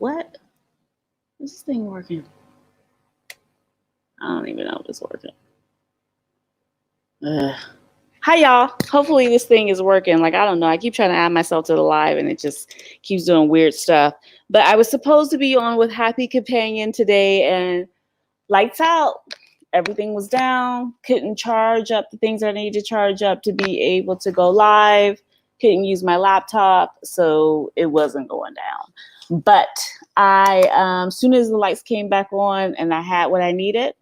What? Is this thing working? I don't even know if it's working. Hi, y'all. Hopefully this thing is working. Like, I don't know. I keep trying to add myself to the live and it just keeps doing weird stuff. But I was supposed to be on with Happy Companion today and lights out. Everything was down. Couldn't charge up the things I needed to charge up to be able to go live. Couldn't use my laptop, so it wasn't going down. But as soon as the lights came back on and I had what I needed,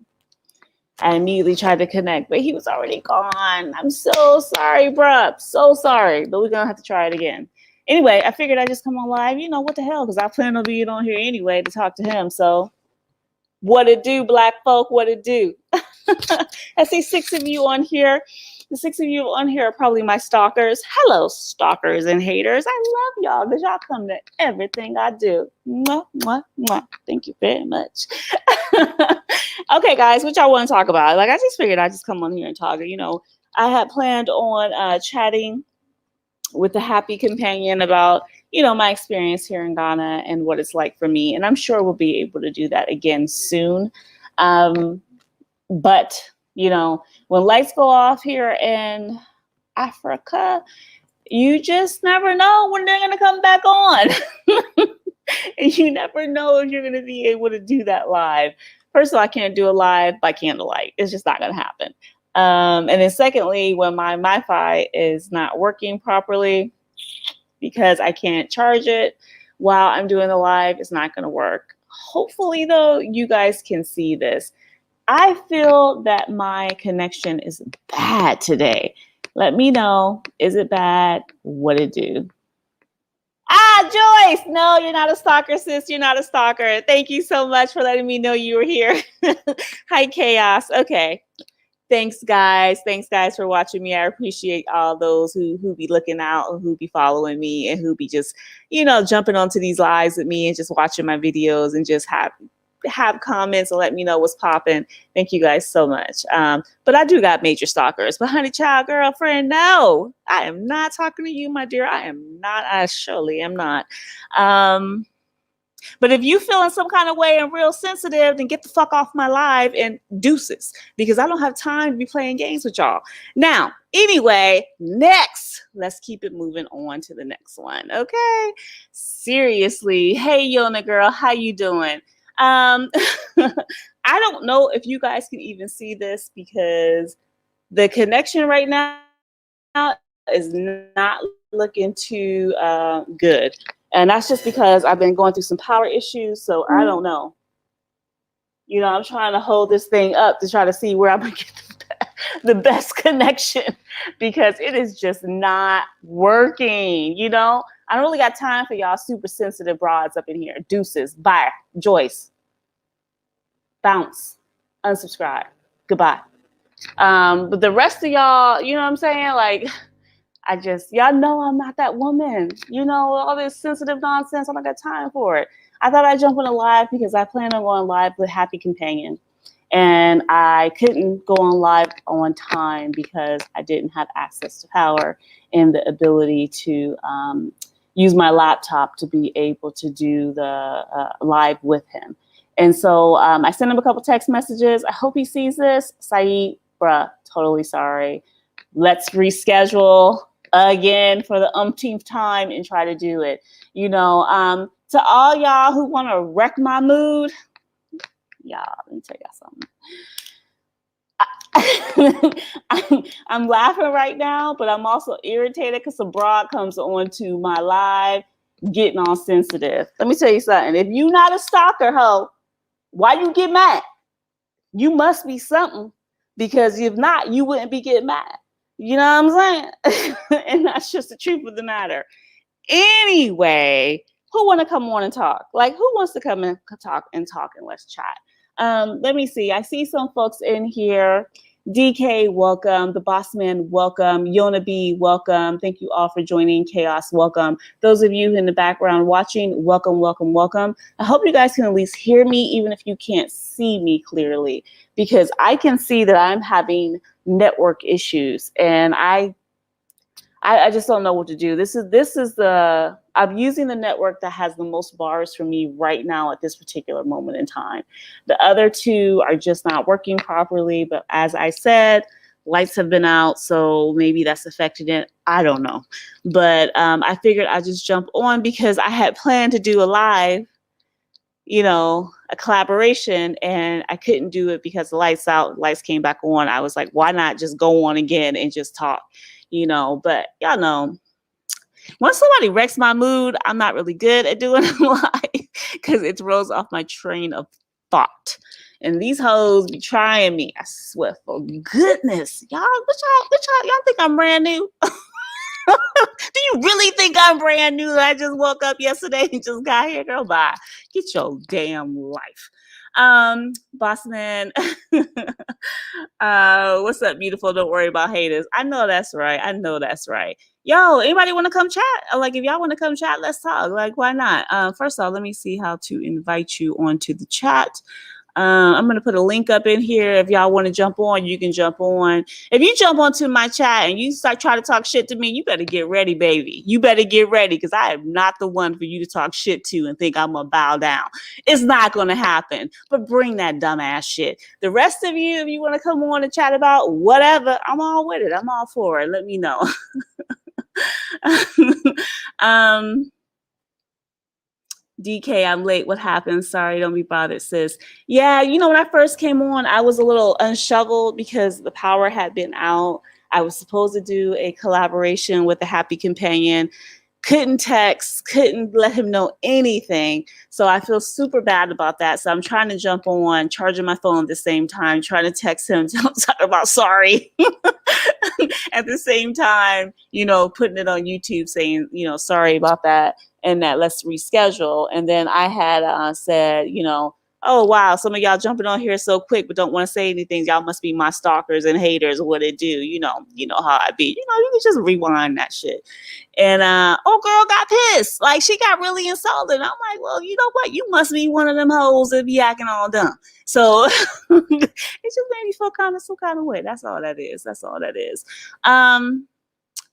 I immediately tried to connect, but he was already gone. I'm so sorry, bruh. So sorry, but we're gonna have to try it again. Anyway, I figured I'd just come on live. You know what the hell, because I plan on being on here anyway to talk to him. So what it do, black folk, what it do? I see 6 of you on here. The 6 of you on here are probably my stalkers. Hello, stalkers and haters. I love y'all because y'all come to everything I do. Mwah, mwah, mwah. Thank you very much. Okay, guys, what y'all want to talk about? Like, I just figured I'd just come on here and talk. You know, I had planned on chatting with the Happy Companion about, you know, my experience here in Ghana and what it's like for me. And I'm sure we'll be able to do that again soon. But, you know, when lights go off here in Africa, you just never know when they're going to come back on. And you never know if you're going to be able to do that live. First of all, I can't do it live by candlelight. It's just not going to happen. And then secondly, when my Wi-Fi is not working properly because I can't charge it while I'm doing the live, it's not going to work. Hopefully, though, you guys can see this. I feel that my connection is bad today. Let me know. Is it bad? What it do? Joyce! No, you're not a stalker, sis. You're not a stalker. Thank you so much for letting me know you were here. Hi, Chaos. Okay. Thanks, guys. Thanks, guys, for watching me. I appreciate all those who be looking out and who be following me and who be just, you know, jumping onto these lives with me and just watching my videos and just have comments and let me know what's popping. Thank you guys so much. But I do got major stalkers. But honey child, girlfriend, no, I am not talking to you, my dear. I am not. I surely am not. But if you feeling some kind of way and real sensitive, then get the fuck off my live and deuces, because I don't have time to be playing games with y'all. Now, anyway, next, let's keep it moving on to the next one. Okay. Seriously. Hey, Yona girl, how you doing? I don't know if you guys can even see this because the connection right now is not looking too good. And that's just because I've been going through some power issues. So I don't know. You know, I'm trying to hold this thing up to try to see where I'm going to get the best connection because it is just not working. You know, I don't really got time for y'all super sensitive broads up in here. Deuces. Bye. Joyce. Bounce. Unsubscribe. Goodbye. But the rest of y'all, you know what I'm saying? Like, y'all know I'm not that woman. You know, all this sensitive nonsense. I don't got time for it. I thought I'd jump on a live because I plan on going live with Happy Companion. And I couldn't go on live on time because I didn't have access to power and the ability to use my laptop to be able to do the live with him. And so I sent him a couple text messages. I hope he sees this. Saeed, bruh, totally sorry. Let's reschedule again for the umpteenth time and try to do it. You know, to all y'all who want to wreck my mood, y'all, let me tell y'all something. I'm laughing right now, but I'm also irritated because some broad comes onto my live getting all sensitive. Let me tell you something. If you're not a stalker, ho, why you get mad? You must be something, because if not, you wouldn't be getting mad. You know what I'm saying? And that's just the truth of the matter. Anyway, who want to come on and talk? Like, who wants to come and talk and let's chat? Let me see. I see some folks in here. DK, welcome. The Boss Man, welcome. Yona B, welcome. Thank you all for joining. Chaos, welcome. Those of you in the background watching, welcome, welcome, welcome. I hope you guys can at least hear me, even if you can't see me clearly, because I can see that I'm having network issues, and I I just don't know what to do. I'm using the network that has the most bars for me right now at this particular moment in time. The other two are just not working properly. But as I said, lights have been out, so maybe that's affected it. I don't know. But I figured I'd just jump on because I had planned to do a live, a collaboration, and I couldn't do it because the lights out, lights came back on. I was like, why not just go on again and just talk, but y'all know, once somebody wrecks my mood, I'm not really good at doing it live because it throws off my train of thought. And these hoes be trying me. I swear, for goodness, y'all think I'm brand new? Do you really think I'm brand new? I just woke up yesterday and just got here. Girl, bye. Get your damn life. Boss man. What's up, beautiful? Don't worry about haters. I know that's right. Yo, anybody want to come chat? Like, if y'all want to come chat, let's talk. Like, why not? First of all, let me see how to invite you onto the chat. I'm going to put a link up in here. If y'all want to jump on, you can jump on. If you jump onto my chat and you start trying to talk shit to me, you better get ready, baby. You better get ready, because I am not the one for you to talk shit to and think I'm going to bow down. It's not going to happen. But bring that dumbass shit. The rest of you, if you want to come on and chat about whatever, I'm all with it. I'm all for it. Let me know. DK, I'm late. What happened? Sorry, don't be bothered, sis. Yeah, when I first came on, I was a little unshoveled because the power had been out. I was supposed to do a collaboration with the Happy Companion. Couldn't text, couldn't let him know anything. So I feel super bad about that. So I'm trying to jump on, charging my phone at the same time, trying to text him, talk about sorry. At the same time, putting it on YouTube saying, sorry about that, and that let's reschedule. And then I had said, oh, wow, some of y'all jumping on here so quick but don't want to say anything. Y'all must be my stalkers and haters. What it do? You know how I be. You can just rewind that shit. And girl got pissed. Like, she got really insulted. I'm like, well, you know what? You must be one of them hoes that be acting all dumb. So it just made me feel some kind of way. That's all that is.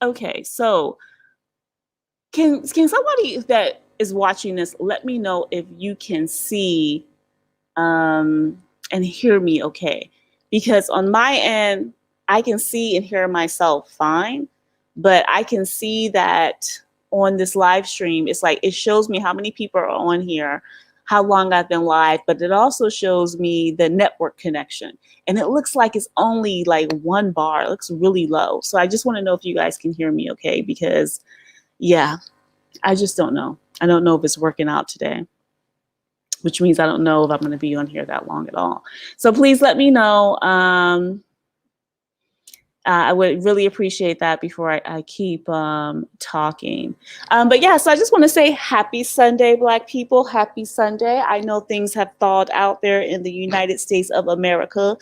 Okay, so can somebody that is watching this let me know if you can see and hear me okay? Because on my end, I can see and hear myself fine, but I can see that on this live stream, it's like it shows me how many people are on here, how long I've been live, but it also shows me the network connection. And it looks like it's only like 1 bar. It looks really low. So I just want to know if you guys can hear me okay, because yeah, I just don't know. I don't know if it's working out today, which means I don't know if I'm going to be on here that long at all. So please let me know. I would really appreciate that before I keep talking. But yeah, so I just want to say happy Sunday, Black people. Happy Sunday. I know things have thawed out there in the United States of America,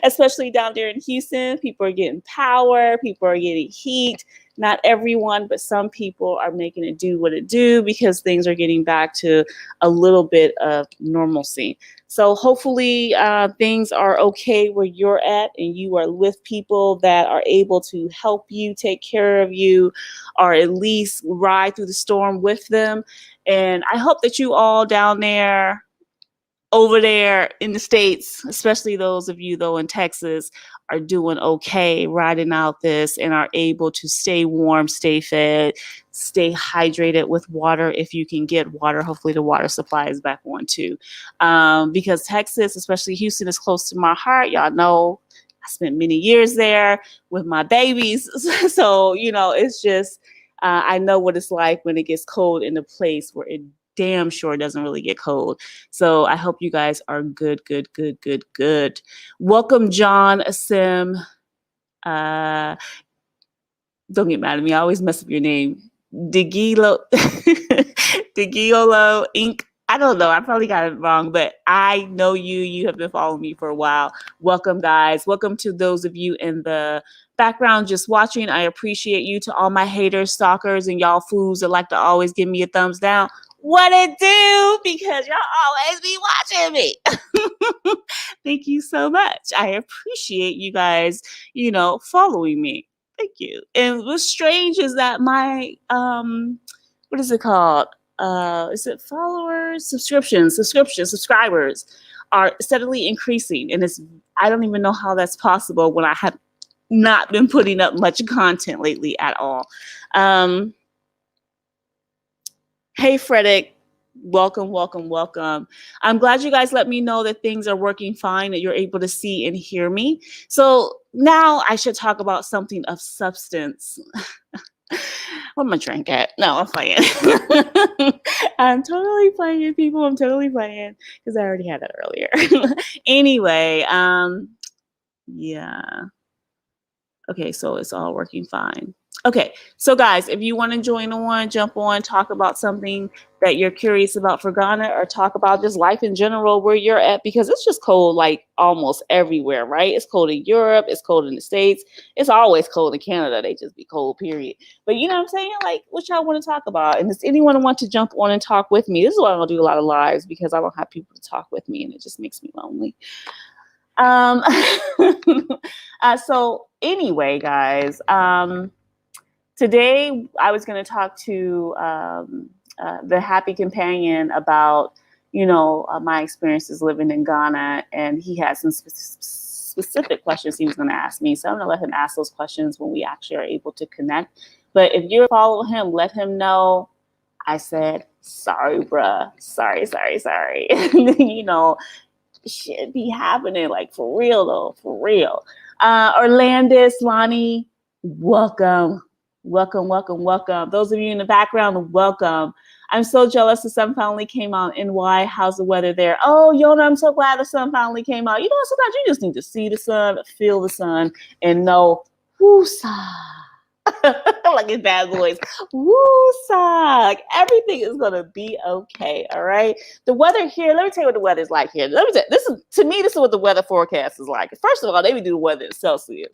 especially down there in Houston. People are getting power. People are getting heat. Not everyone, but some people are making it do what it do because things are getting back to a little bit of normalcy. So hopefully things are okay where you're at and you are with people that are able to help you, take care of you, or at least ride through the storm with them. And I hope that you all down there, over there in the States, especially those of you though in Texas, are doing okay riding out this and are able to stay warm, stay fed, stay hydrated with water if you can get water. Hopefully the water supply is back on too. Because Texas, especially Houston, is close to my heart. Y'all know I spent many years there with my babies. So, it's just, I know what it's like when it gets cold in a place where it damn sure doesn't really get cold. So I hope you guys are good. Welcome, John Sim. Don't get mad at me. I always mess up your name. Digilo Inc. I don't know. I probably got it wrong, but I know you. You have been following me for a while. Welcome, guys. Welcome to those of you in the background just watching. I appreciate you. To all my haters, stalkers, and y'all fools that like to always give me a thumbs down. What it do? Because y'all always be watching me. Thank you so much. I appreciate you guys, following me. Thank you. And what's strange is that my what is it called? Is it followers, subscribers are steadily increasing, and I don't even know how that's possible when I have not been putting up much content lately at all. Hey, Frederick. Welcome, welcome, welcome. I'm glad you guys let me know that things are working fine, that you're able to see and hear me. So now I should talk about something of substance. What am I drink at? No, I'm playing. I'm totally playing, people. I'm totally playing because I already had that earlier. Anyway, yeah. Okay, so it's all working fine. Okay, so guys, if you want to join on, jump on, talk about something that you're curious about for Ghana, or talk about just life in general where you're at, because it's just cold like almost everywhere, right? It's cold in Europe, it's cold in the States, it's always cold in Canada. They just be cold, period. But you know what I'm saying? Like, what y'all want to talk about? And does anyone want to jump on and talk with me? This is why I don't do a lot of lives, because I don't have people to talk with me, and it just makes me lonely. So anyway, guys, today I was going to talk to the happy companion about, my experiences living in Ghana, and he had some specific questions he was going to ask me. So I'm going to let him ask those questions when we actually are able to connect. But if you follow him, let him know I said, sorry, bruh. Sorry. Shit be happening, like, for real though, for real. Orlandis, Lonnie, welcome. Those of you in the background, welcome. I'm so jealous the sun finally came out. NY, how's the weather there? Oh, Yona, I'm so glad the sun finally came out. Sometimes you just need to see the sun, feel the sun, and know, woo-sa. Like his bad voice. Woo-sa. Like, everything is gonna be okay. All right. The weather here, let me tell you what the weather's like here. This is what the weather forecast is like. First of all, they be do the weather in Celsius.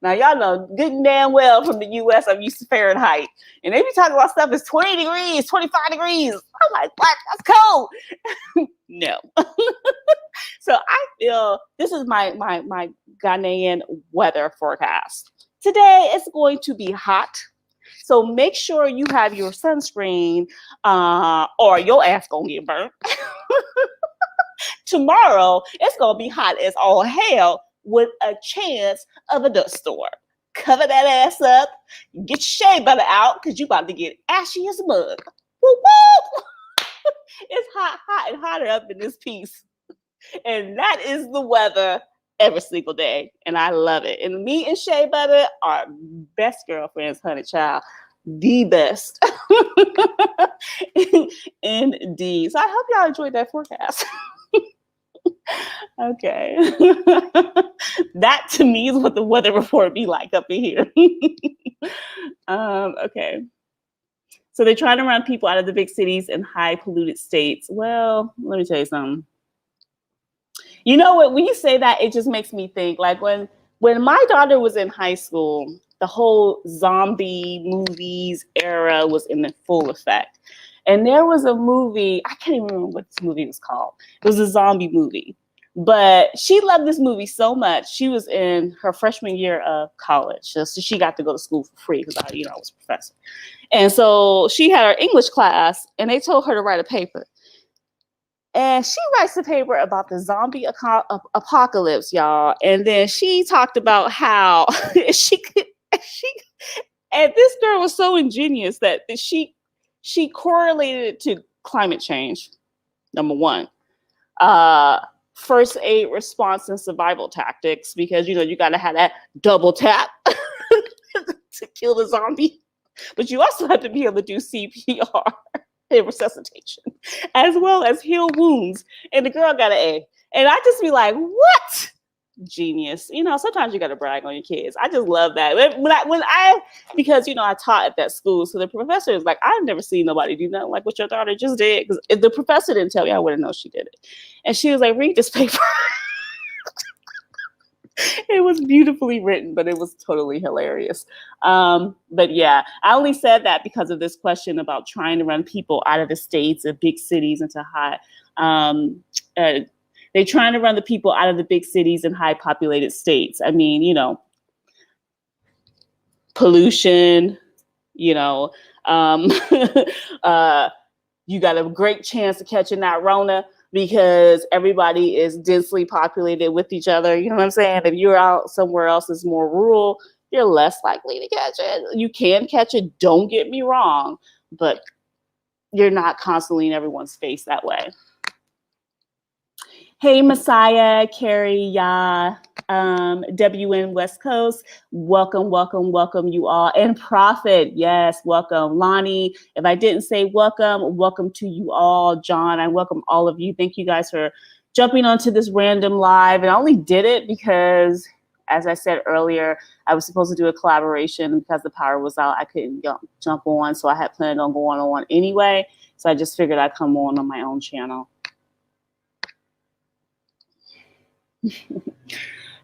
Now, y'all know good and damn well from the US, I'm used to Fahrenheit. And they be talking about stuff is 20 degrees, 25 degrees. I'm like, what? That's cold. No. So I feel this is my Ghanaian weather forecast. Today it's going to be hot. So make sure you have your sunscreen or your ass gonna get burnt. Tomorrow it's gonna be hot as all hell with a chance of a dust storm. Cover that ass up, get your shea butter out, because you about to get ashy as a mug. Woo woo! It's hot and hotter up in this piece. And that is the weather every single day. And I love it. And me and shea butter are best girlfriends, honey child. The best. Indeed. So I hope y'all enjoyed that forecast. Okay. That to me is what the weather report be like up in here. Okay. So they're trying to run people out of the big cities and high polluted states. Well, let me tell you something. You know what? When you say that, it just makes me think, like, when my daughter was in high school, the whole zombie movies era was in full effect. And there was a movie, I can't even remember what this movie was called. It was a zombie movie. But she loved this movie so much. She was in her freshman year of college. So she got to go to school for free because I was a professor. And so she had her English class, and they told her to write a paper. And she writes a paper about the zombie apocalypse, y'all. And then she talked about how and this girl was so ingenious that she correlated it to climate change. Number one, first aid response and survival tactics, because you got to have that double tap to kill the zombie, but you also have to be able to do CPR and resuscitation, as well as heal wounds. And the girl got an A. And I just be like, what? Genius. Sometimes you got to brag on your kids. I just love that. Because I taught at that school. So the professor is like, I've never seen nobody do nothing like what your daughter just did. Because if the professor didn't tell me, I wouldn't know she did it. And she was like, read this paper. It was beautifully written, but it was totally hilarious. But yeah, I only said that because of this question about trying to run people out of the states and big cities into high. They're trying to run the people out of the big cities and high populated states. I mean, pollution, you know, you got a great chance of catching that Rona because everybody is densely populated with each other. You know what I'm saying? If you're out somewhere else that's more rural, you're less likely to catch it. You can catch it, don't get me wrong, but you're not constantly in everyone's face that way. Hey, Messiah, Carrie, Ya, WN West Coast, welcome, welcome, welcome you all. And Prophet, yes, welcome. Lonnie, if I didn't say welcome, welcome to you all. John, I welcome all of you. Thank you guys for jumping onto this random live. And I only did it because, as I said earlier, I was supposed to do a collaboration because the power was out. I couldn't jump on, so I had planned on going on anyway. So I just figured I'd come on my own channel.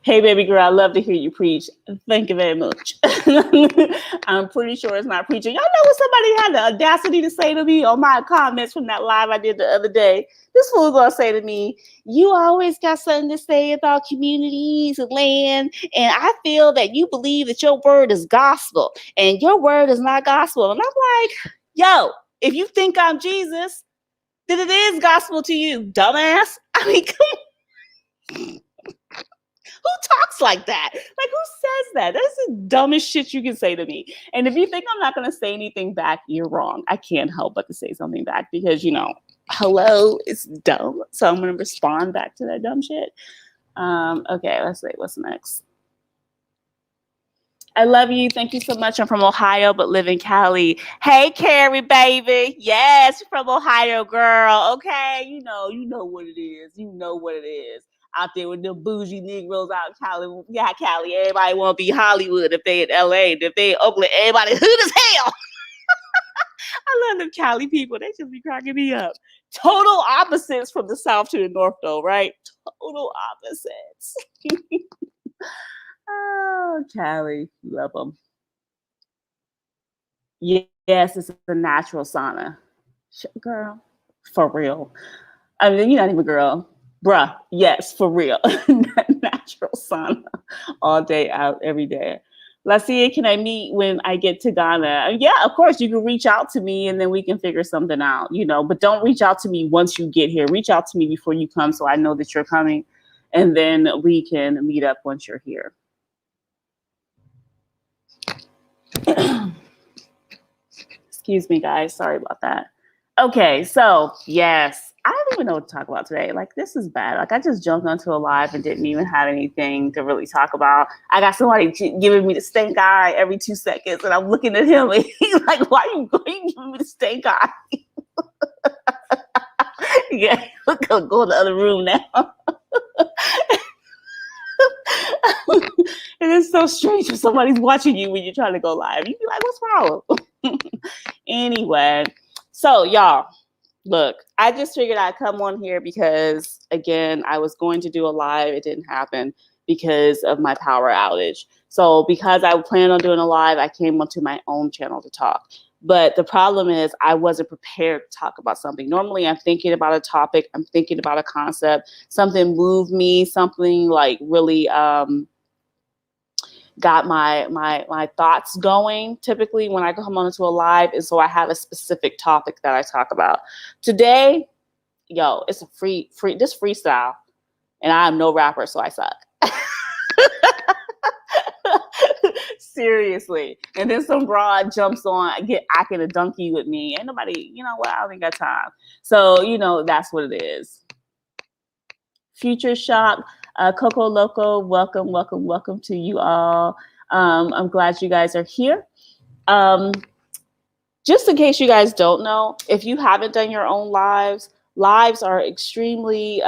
Hey, baby girl, I love to hear you preach. Thank you very much. I'm pretty sure it's not preaching. Y'all know what somebody had the audacity to say to me on my comments from that live I did the other day? This fool gonna say to me, you always got something to say about communities and land, and I feel that you believe that your word is gospel, and your word is not gospel. And I'm like, yo, if you think I'm Jesus, then it is gospel to you, dumbass. I mean, come on. Who talks like that? Like, who says that? That's the dumbest shit you can say to me. And if you think I'm not going to say anything back, you're wrong. I can't help but to say something back because, you know, hello, it's dumb. So I'm going to respond back to that dumb shit. Okay, let's see. What's next? I love you. Thank you so much. I'm from Ohio, but live in Cali. Hey, Carrie, baby. Yes, from Ohio, girl. Okay, you know what it is. You know what it is. Out there with the bougie Negroes out in Cali. Yeah, Cali. Everybody want to be Hollywood if they in LA. If they in Oakland, everybody hood as hell. I love them Cali people. They just be cracking me up. Total opposites from the South to the North, though, right? Total opposites. Oh, Cali. Love them. Yes, it's a natural sauna. Girl, for real. I mean, you're not even a girl. Bruh, yes, for real. Natural sauna all day out, every day. Lacia, can I meet when I get to Ghana? Yeah, of course, you can reach out to me and then we can figure something out, you know, but don't reach out to me once you get here. Reach out to me before you come so I know that you're coming, and then we can meet up once you're here. Excuse me, guys. Sorry about that. Okay, so yes, I don't even know what to talk about today. Like, this is bad. Like, I just jumped onto a live and didn't even have anything to really talk about. I got somebody giving me the stink eye every 2 seconds, and I'm looking at him, and he's like, "Why are you giving me the stink eye?" Yeah, we're gonna go in the other room now. And it's so strange when somebody's watching you when you're trying to go live. You'd be like, "What's wrong?" Anyway, so y'all, look, I just figured I'd come on here because, again, I was going to do a live. It didn't happen because of my power outage. So because I planned on doing a live, I came onto my own channel to talk. But the problem is I wasn't prepared to talk about something. Normally, I'm thinking about a topic. I'm thinking about a concept. Something moved me. Something like really got my thoughts going typically when I come onto a live, and so I have a specific topic that I talk about. Today, yo, it's a this freestyle, and I'm no rapper, so I suck. Seriously. And then some broad jumps on, get acting a donkey with me. Ain't nobody, you know what, I don't think got time. So, you know, that's what it is. Future Shock, Coco Loco, welcome, welcome, welcome to you all. I'm glad you guys are here. Just in case you guys don't know, if you haven't done your own lives are extremely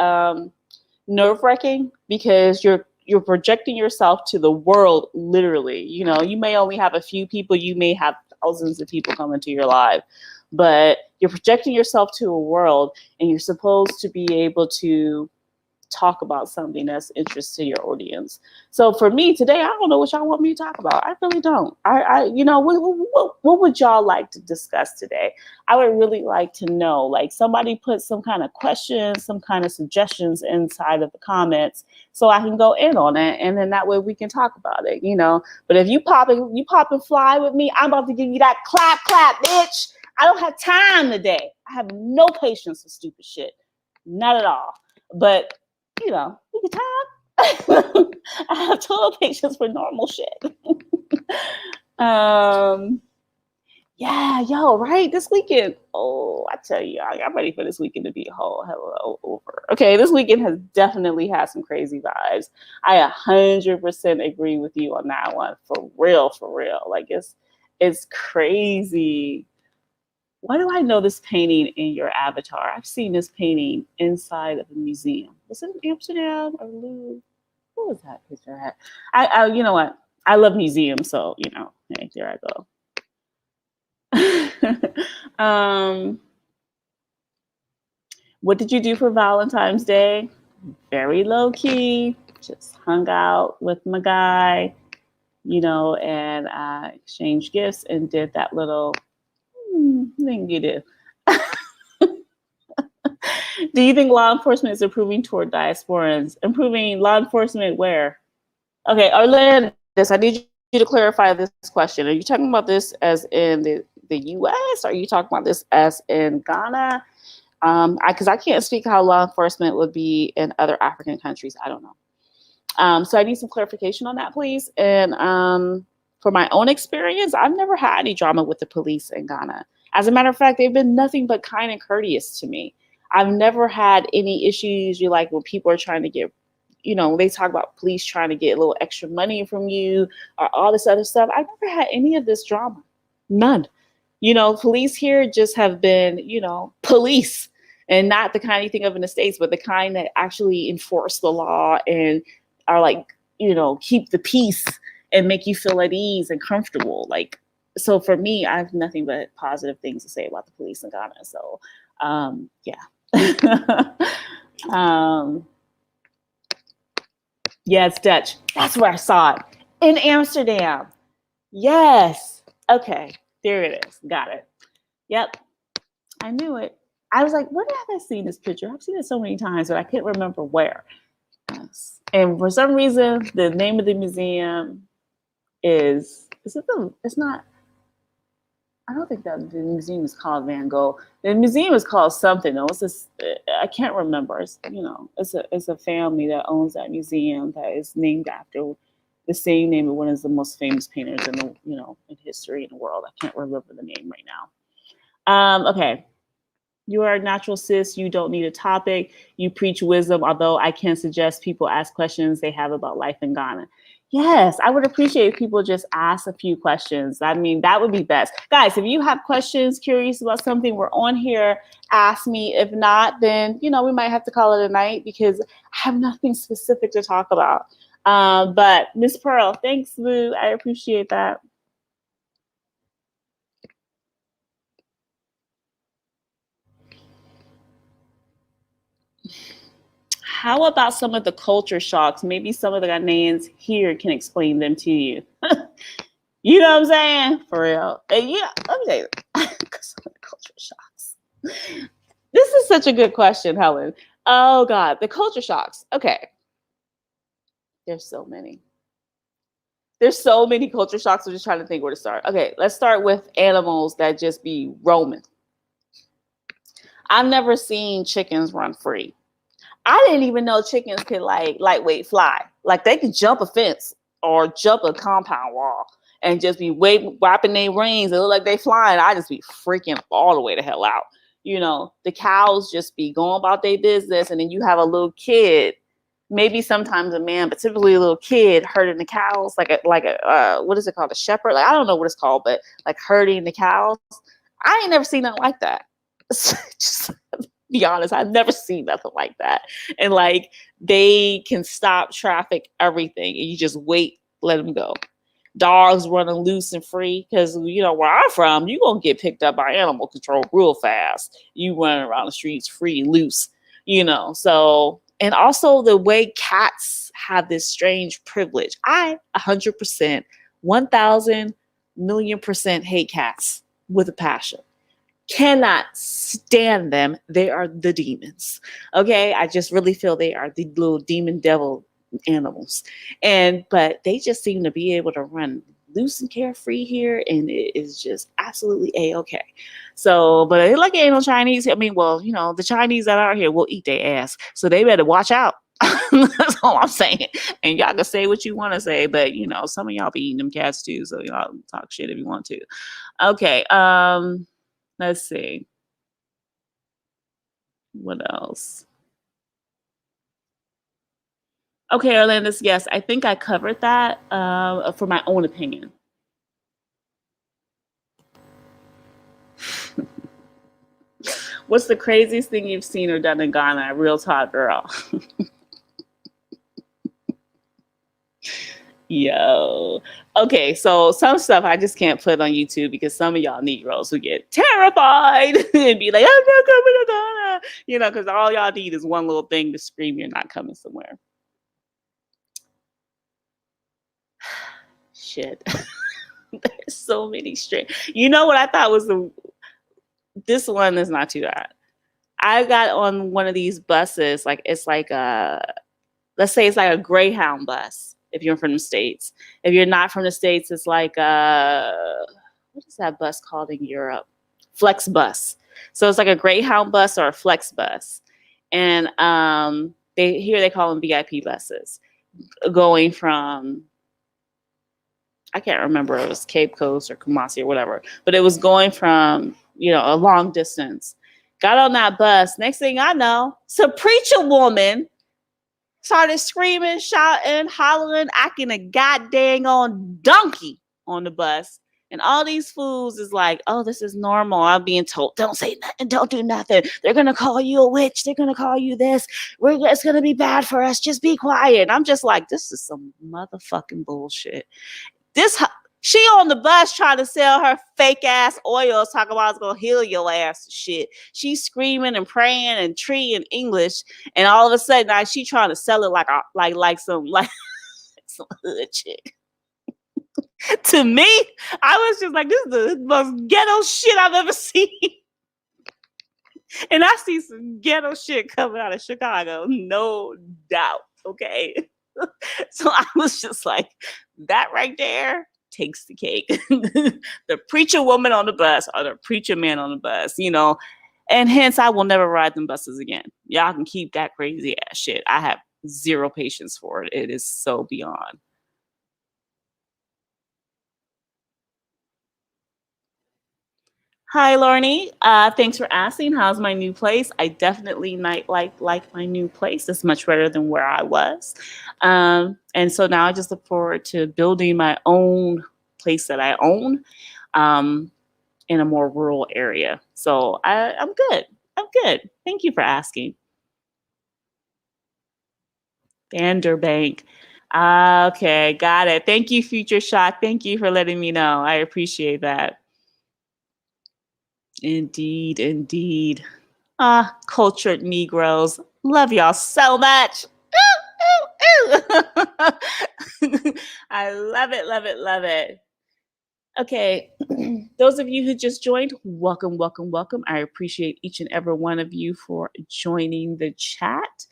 nerve-wracking because you're projecting yourself to the world, literally. You know, you may only have a few people, you may have thousands of people coming to your live, but you're projecting yourself to a world, and you're supposed to be able to talk about something that's interest to your audience. So for me today, I don't know what y'all want me to talk about. I really don't. What would y'all like to discuss today? I would really like to know, like, somebody put some kind of questions, some kind of suggestions inside of the comments so I can go in on it. And then that way we can talk about it, But if you pop and fly with me, I'm about to give you that clap, bitch. I don't have time today. I have no patience for stupid shit. Not at all. But we can talk. I have total patience for normal shit. Yeah, yo, right? This weekend, I tell you, I'm ready for this weekend to be a whole hell over. Okay, this weekend has definitely had some crazy vibes. I 100% agree with you on that one. For real. Like, it's crazy. Why do I know this painting in your avatar? I've seen this painting inside of a museum. Was it in Amsterdam or Louvre? What was that picture at? I you know what? I love museums, so hey, there I go. What did you do for Valentine's Day? Very low key. Just hung out with my guy, and exchanged gifts and did that little thing you do. Do you think law enforcement is improving toward diasporans? Improving law enforcement where? Okay, Orlando, I need you to clarify this question. Are you talking about this as in the U.S.? Or are you talking about this as in Ghana? Because I can't speak how law enforcement would be in other African countries. I don't know. So I need some clarification on that, please. And for my own experience, I've never had any drama with the police in Ghana. As a matter of fact, they've been nothing but kind and courteous to me. I've never had any issues when people are trying to get, they talk about police trying to get a little extra money from you or all this other stuff. I've never had any of this drama. None. Police here just have been, police, and not the kind you think of in the States, but the kind that actually enforce the law and are like, keep the peace and make you feel at ease and comfortable. Like, so for me, I have nothing but positive things to say about the police in Ghana. So, yeah. Yeah, it's Dutch. That's where I saw it. In Amsterdam. Yes. Okay. There it is. Got it. Yep. I knew it. I was like, where have I seen this picture? I've seen it so many times, but I can't remember where. Yes. And for some reason, the name of the museum it's not, I don't think that the museum is called Van Gogh. The museum is called something though. It's just, I can't remember. It's a family that owns that museum that is named after the same name of one of the most famous painters in in history in the world. I can't remember the name right now. Okay. You are a natural cis. You don't need a topic. You preach wisdom, although I can suggest people ask questions they have about life in Ghana. Yes, I would appreciate if people just ask a few questions. I mean, that would be best. Guys, if you have questions, curious about something, we're on here. Ask me. If not, then, we might have to call it a night because I have nothing specific to talk about. But Miss Pearl, thanks, Lou. I appreciate that. How about some of the culture shocks? Maybe some of the Ghanaians here can explain them to you. You know what I'm saying? For real. And yeah, let me tell you, some of the culture shocks. This is such a good question, Helen. Oh God, the culture shocks. Okay. There's so many. There's so many culture shocks. I'm just trying to think where to start. Okay, let's start with animals that just be roaming. I've never seen chickens run free. I didn't even know chickens could lightweight fly. Like they could jump a fence or jump a compound wall and just be whapping their wings and look like they flying. I just be freaking all the way the hell out. The cows just be going about their business, and then you have a little kid, maybe sometimes a man, but typically a little kid herding the cows, like a what is it called, a shepherd? Like I don't know what it's called, but like herding the cows. I ain't never seen nothing like that. Just be honest, I've never seen nothing like that. And like they can stop traffic, everything, and you just wait, let them go. Dogs running loose and free, because where I'm from, you're gonna get picked up by animal control real fast. You running around the streets free, loose, so And also the way cats have this strange privilege. I 100%, 1000 million percent hate cats with a passion. Cannot stand them. They are the demons. Okay. I just really feel they are the little demon devil animals. But they just seem to be able to run loose and carefree here, and it is just absolutely a-okay. So, but like ain't no Chinese. I mean, well, the Chinese that are here will eat their ass, so they better watch out. That's all I'm saying. And y'all can say what you want to say, but some of y'all be eating them cats too, so y'all talk shit if you want to. Okay, let's see. What else? Okay, Orlandis, yes, I think I covered that for my own opinion. What's the craziest thing you've seen or done in Ghana? Real talk, girl. Yo. Okay, so some stuff I just can't put on YouTube because some of y'all Negroes who get terrified and be like, I'm not coming to Ghana. Because all y'all need is one little thing to scream you're not coming somewhere. Shit. There's so many straight. You know what I thought was this one is not too bad. I got on one of these buses, let's say it's like a Greyhound bus if you're from the States. If you're not from the States, it's like what is that bus called in Europe? Flex bus. So it's like a Greyhound bus or a Flex bus. And they call them VIP buses. Going from, I can't remember if it was Cape Coast or Kumasi or whatever, but it was going from, a long distance. Got on that bus. Next thing I know, some preacher woman started screaming, shouting, hollering, acting a goddamn on donkey on the bus. And all these fools is like, oh, this is normal. I'm being told, don't say nothing, don't do nothing. They're going to call you a witch. They're going to call you this. It's going to be bad for us. Just be quiet. And I'm just like, this is some motherfucking bullshit. She on the bus trying to sell her fake ass oils, talking about it's gonna heal your ass shit. She's screaming and praying and treating English, and all of a sudden now she trying to sell it like some hood chick. To me, I was just like, this is the most ghetto shit I've ever seen. And I see some ghetto shit coming out of Chicago, no doubt. Okay. So I was just like, that right there takes the cake. The preacher woman on the bus or the preacher man on the bus, and hence I will never ride them buses again. Y'all can keep that crazy ass shit. I have zero patience for it. It is so beyond. Hi, Lorne. Thanks for asking. How's my new place? I definitely like my new place. It's much better than where I was. And so now I just look forward to building my own place that I own in a more rural area. So I'm good. I'm good. Thank you for asking. Vanderbank. Okay, got it. Thank you, Future Shock. Thank you for letting me know. I appreciate that. Indeed, indeed. Cultured Negroes. Love y'all so much. Ooh, ooh, ooh. I love it, love it, love it. Okay, those of you who just joined, welcome, welcome, welcome. I appreciate each and every one of you for joining the chat.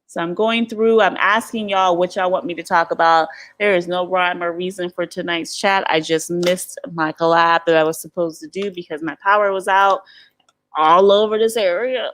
So I'm going through, I'm asking y'all what y'all want me to talk about. There is no rhyme or reason for tonight's chat. I just missed my collab that I was supposed to do because my power was out all over this area.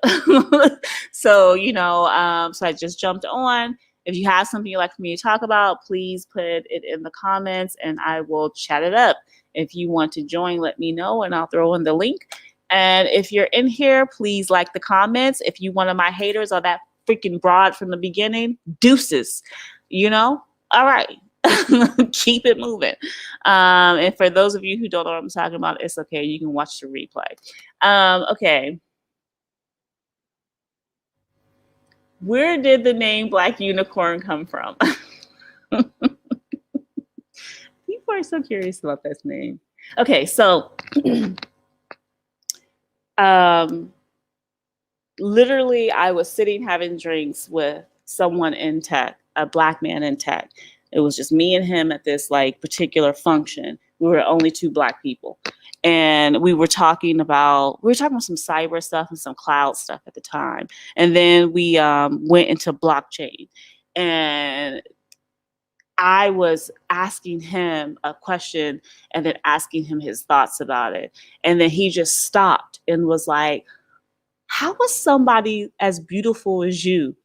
So, so I just jumped on. If you have something you'd like for me to talk about, please put it in the comments and I will chat it up. If you want to join, let me know and I'll throw in the link. And if you're in here, please like the comments. If you one of my haters or that freaking broad from the beginning, deuces, all right. Keep it moving. And for those of you who don't know what I'm talking about, it's okay. You can watch the replay. Okay. Where did the name BlackUnicorn come from? People are so curious about this name. Okay, so Literally, I was sitting having drinks with someone in tech, a black man in tech. It was just me and him at this like particular function. We were only two black people. And we were talking about some cyber stuff and some cloud stuff at the time. And then we went into blockchain. And I was asking him a question and then asking him his thoughts about it. And then he just stopped and was like, how was somebody as beautiful as you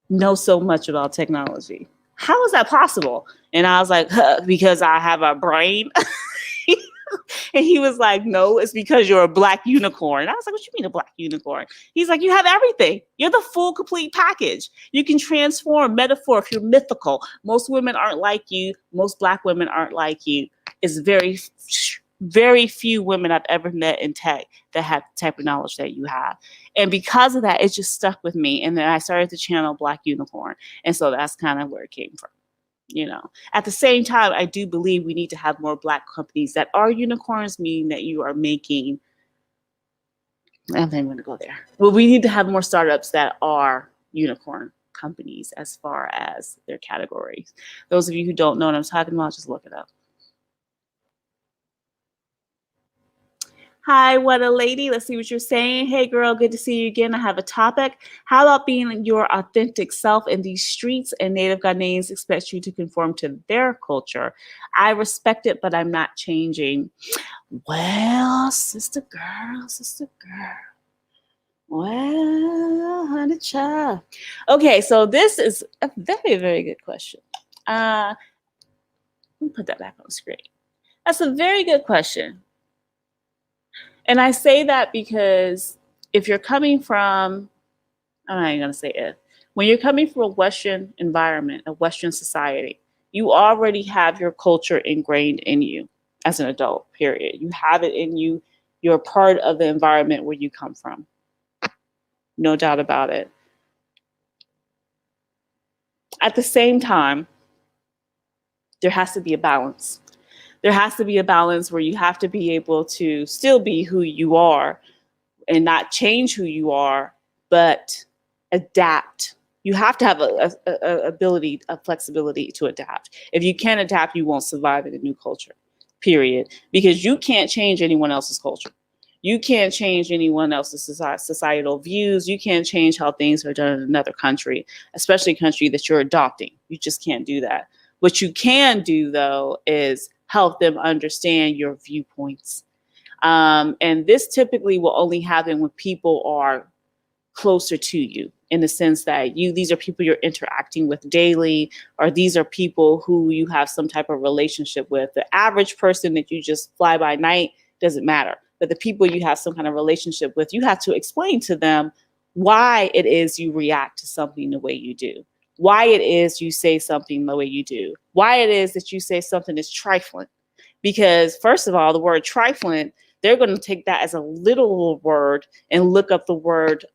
know so much about technology? How is that possible? And I was like, because I have a brain. And he was like, no, it's because you're a black unicorn. And I was like, what you mean a black unicorn? He's like, you have everything. You're the full, complete package. You can transform metaphor if you're mythical. Most women aren't like you. Most black women aren't like you. It's very few women I've ever met in tech that have the type of knowledge that you have. And because of that, it just stuck with me. And then I started to channel Black Unicorn. And so that's kind of where it came from. At the same time, I do believe we need to have more black companies that are unicorns, meaning that you are making, I'm not even going to go there. Well, we need to have more startups that are unicorn companies as far as their categories. Those of you who don't know what I'm talking about, just look it up. Hi, what a lady. Let's see what you're saying. Hey, girl, good to see you again. I have a topic. How about being your authentic self in these streets and Native Ghanaians expect you to conform to their culture? I respect it, but I'm not changing. Well, sister girl. Well, honey child. Okay, so this is a very, very good question. Let me put that back on the screen. That's a very good question. And I say that because if you're coming from, I'm not even going to say if, when you're coming from a Western environment, a Western society, you already have your culture ingrained in you as an adult, period. You have it in you. You're part of the environment where you come from. No doubt about it. At the same time, there has to be a balance. There has to be a balance where you have to be able to still be who you are and not change who you are, but adapt. You have to have a flexibility to adapt. If you can't adapt, you won't survive in a new culture, period. Because you can't change anyone else's culture. You can't change anyone else's societal views. You can't change how things are done in another country, especially a country that you're adopting. You just can't do that. What you can do, though, is help them understand your viewpoints. And this typically will only happen when people are closer to you, in the sense that these are people you're interacting with daily, or these are people who you have some type of relationship with. The average person that you just fly by night doesn't matter. But the people you have some kind of relationship with, you have to explain to them why it is you react to something the way you do. Why it is you say something the way you do. Why it is that you say something is trifling. Because first of all, the word trifling, they're going to take that as a literal word and look up the word,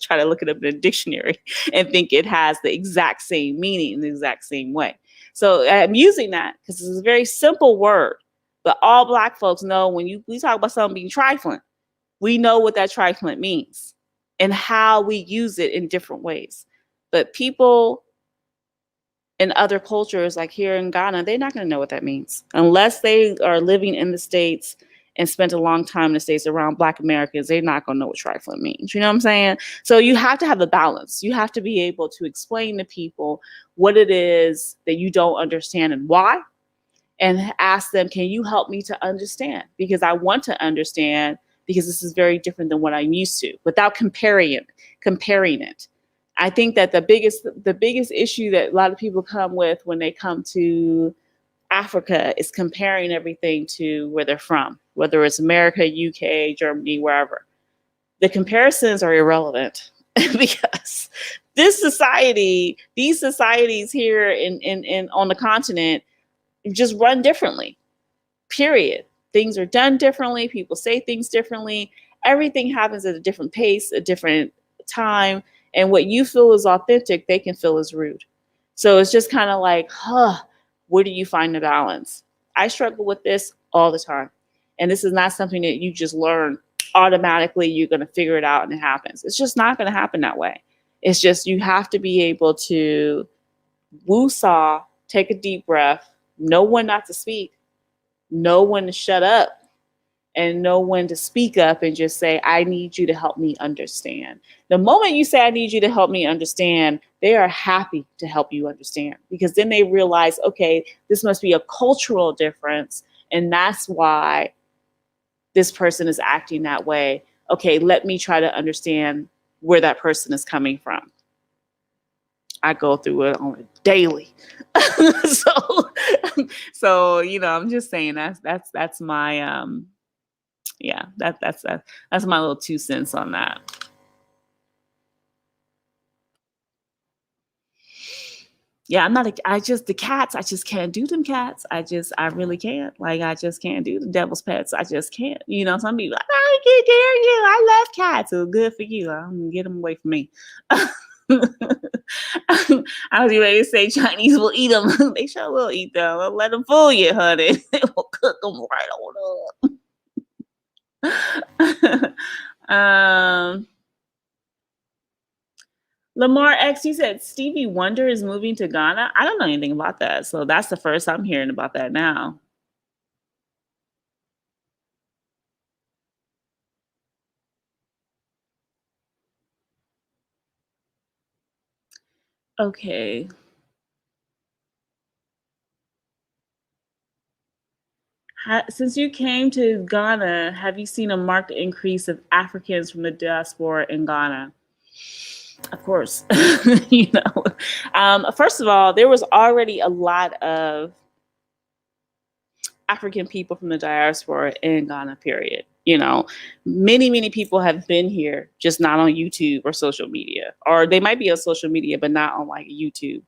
try to look it up in a dictionary and think it has the exact same meaning in the exact same way. So I'm using that because it's a very simple word. But all Black folks know when we talk about something being trifling, we know what that trifling means and how we use it in different ways. But people in other cultures, like here in Ghana, they're not going to know what that means unless they are living in the States and spent a long time in the States around Black Americans. They're not going to know what trifling means. You know what I'm saying? So you have to have a balance. You have to be able to explain to people what it is that you don't understand and why, and ask them, can you help me to understand? Because I want to understand, because this is very different than what I'm used to, without comparing it. I think that the biggest issue that a lot of people come with when they come to Africa is comparing everything to where they're from, whether it's America, UK, Germany, wherever. The comparisons are irrelevant because these societies here in on the continent just run differently, period. Things are done differently. People say things differently. Everything happens at a different pace, a different time. And what you feel is authentic, they can feel is rude. So it's just kind of like, where do you find the balance? I struggle with this all the time. And this is not something that you just learn automatically you're going to figure it out and it happens. It's just not going to happen that way. It's just you have to be able to woo-saw, take a deep breath, know when not to speak, know when to shut up, and know when to speak up and just say, I need you to help me understand. The moment you say, I need you to help me understand, they are happy to help you understand, because then they realize, okay, this must be a cultural difference. And that's why this person is acting that way. Okay, let me try to understand where that person is coming from. I go through it on a daily. so I'm just saying that's my yeah, that's my little 2 cents on that. Yeah, the cats, I just can't do them cats. I really can't. Like, I just can't do the devil's pets. I just can't. Some people like, I can't dare you. I love cats. So good for you. I'm gonna get them away from me. I was ready to say Chinese will eat them. They sure will eat them. Don't let them fool you, honey. They will cook them right on up. Lamar X, you said Stevie Wonder is moving to Ghana. I don't know anything about that. So that's the first I'm hearing about that now. Okay. Since you came to Ghana, have you seen a marked increase of Africans from the diaspora in Ghana? Of course. First of all, there was already a lot of African people from the diaspora in Ghana, period. Many people have been here, just not on YouTube or social media, or they might be on social media, but not on like YouTube.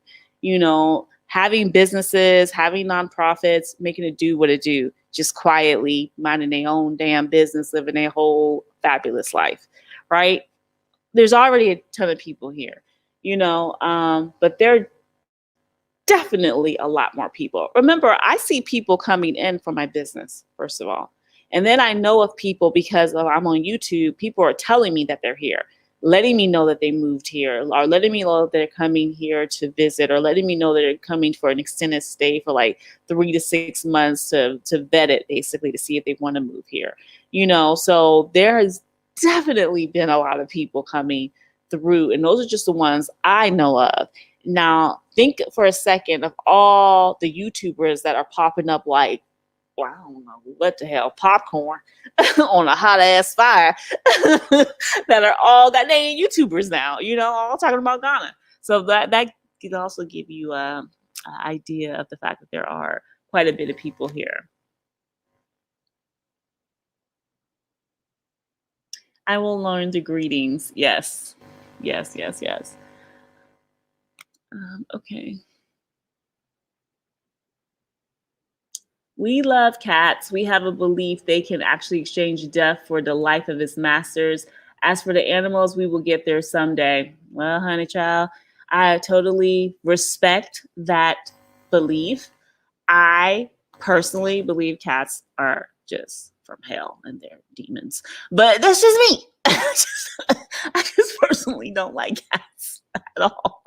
Having businesses, having nonprofits, making it do what it do, just quietly minding their own damn business, living their whole fabulous life, right? There's already a ton of people here, but they're definitely a lot more people. Remember, I see people coming in for my business, first of all. And then I know of people because I'm on YouTube, people are telling me that they're here, letting me know that they moved here, or letting me know that they're coming here to visit, or letting me know that they're coming for an extended stay for like 3 to 6 months to vet it, basically, to see if they want to move here. So there has definitely been a lot of people coming through, and those are just the ones I know of. Now, think for a second of all the YouTubers that are popping up like, well, I don't know what the hell, popcorn on a hot ass fire that are all that they ain't YouTubers now, all talking about Ghana. So that can also give you an idea of the fact that there are quite a bit of people here. I will learn the greetings. Yes. Okay. We love cats. We have a belief they can actually exchange death for the life of its masters. As for the animals, we will get there someday. Well, honey child, I totally respect that belief. I personally believe cats are just from hell and they're demons. But that's just me. I just personally don't like cats at all.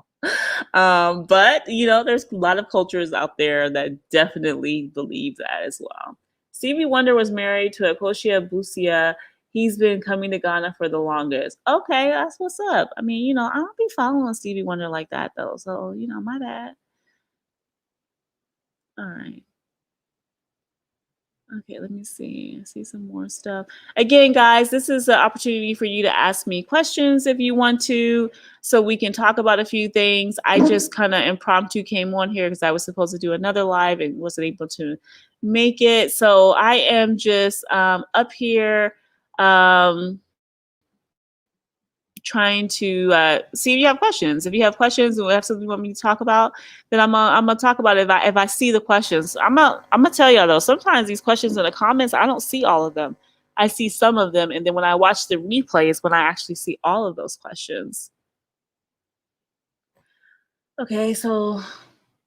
But there's a lot of cultures out there that definitely believe that as well. Stevie Wonder was married to Akosia Busia. He's been coming to Ghana for the longest. Okay, that's what's up. I mean, I don't be following Stevie Wonder like that though. So, my bad. All right. Okay, let me see. I see some more stuff. Again, guys, this is an opportunity for you to ask me questions if you want to, so we can talk about a few things. I just kind of impromptu came on here because I was supposed to do another live and wasn't able to make it. So I am just up here trying to see if you have questions. If you have questions and have something you want me to talk about, then I'm gonna talk about it if I see the questions. I'm gonna tell y'all though, sometimes these questions in the comments, I don't see all of them. I see some of them, and then when I watch the replays, when I actually see all of those questions. Okay, so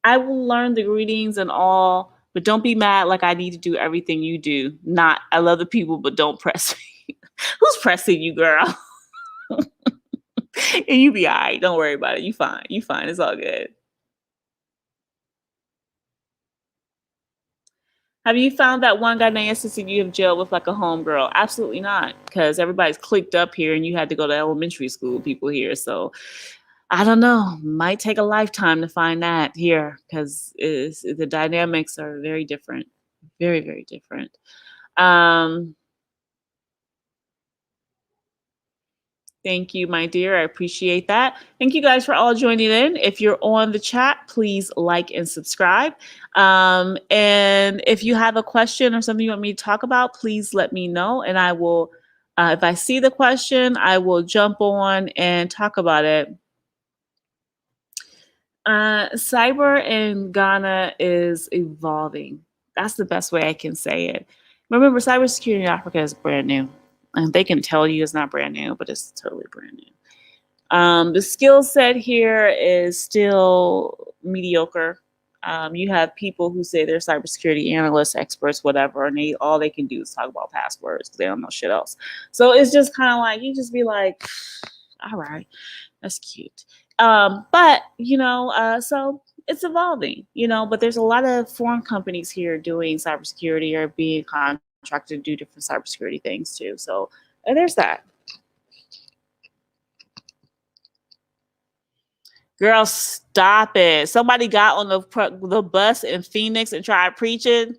I will learn the greetings and all, but don't be mad like I need to do everything you do. Not, I love the people, but don't press me. Who's pressing you, girl? And you be all right. Don't worry about it. You fine. You fine. It's all good. Have you found that one guy named assistant you have jailed with like a homegirl? Absolutely not, because everybody's clicked up here and you had to go to elementary school people here. So I don't know. Might take a lifetime to find that here because the dynamics are very different. Very, very different. Um, Thank you, my dear. I appreciate that. Thank you guys for all joining in. If you're on the chat, please like and subscribe. And if you have a question or something you want me to talk about, please let me know. And I will, if I see the question, I will jump on and talk about it. Cyber in Ghana is evolving. That's the best way I can say it. Remember, cybersecurity in Africa is brand new. And they can tell you it's not brand new, but it's totally brand new. The skill set here is still mediocre. You have people who say they're cybersecurity analysts, experts, whatever, and all they can do is talk about passwords because they don't know shit else. So it's just kind of like you just be like, all right, that's cute. But so it's evolving, but there's a lot of foreign companies here doing cybersecurity or being contracted to do different cybersecurity things too. So there's that. Girl, stop it. Somebody got on the bus in Phoenix and tried preaching.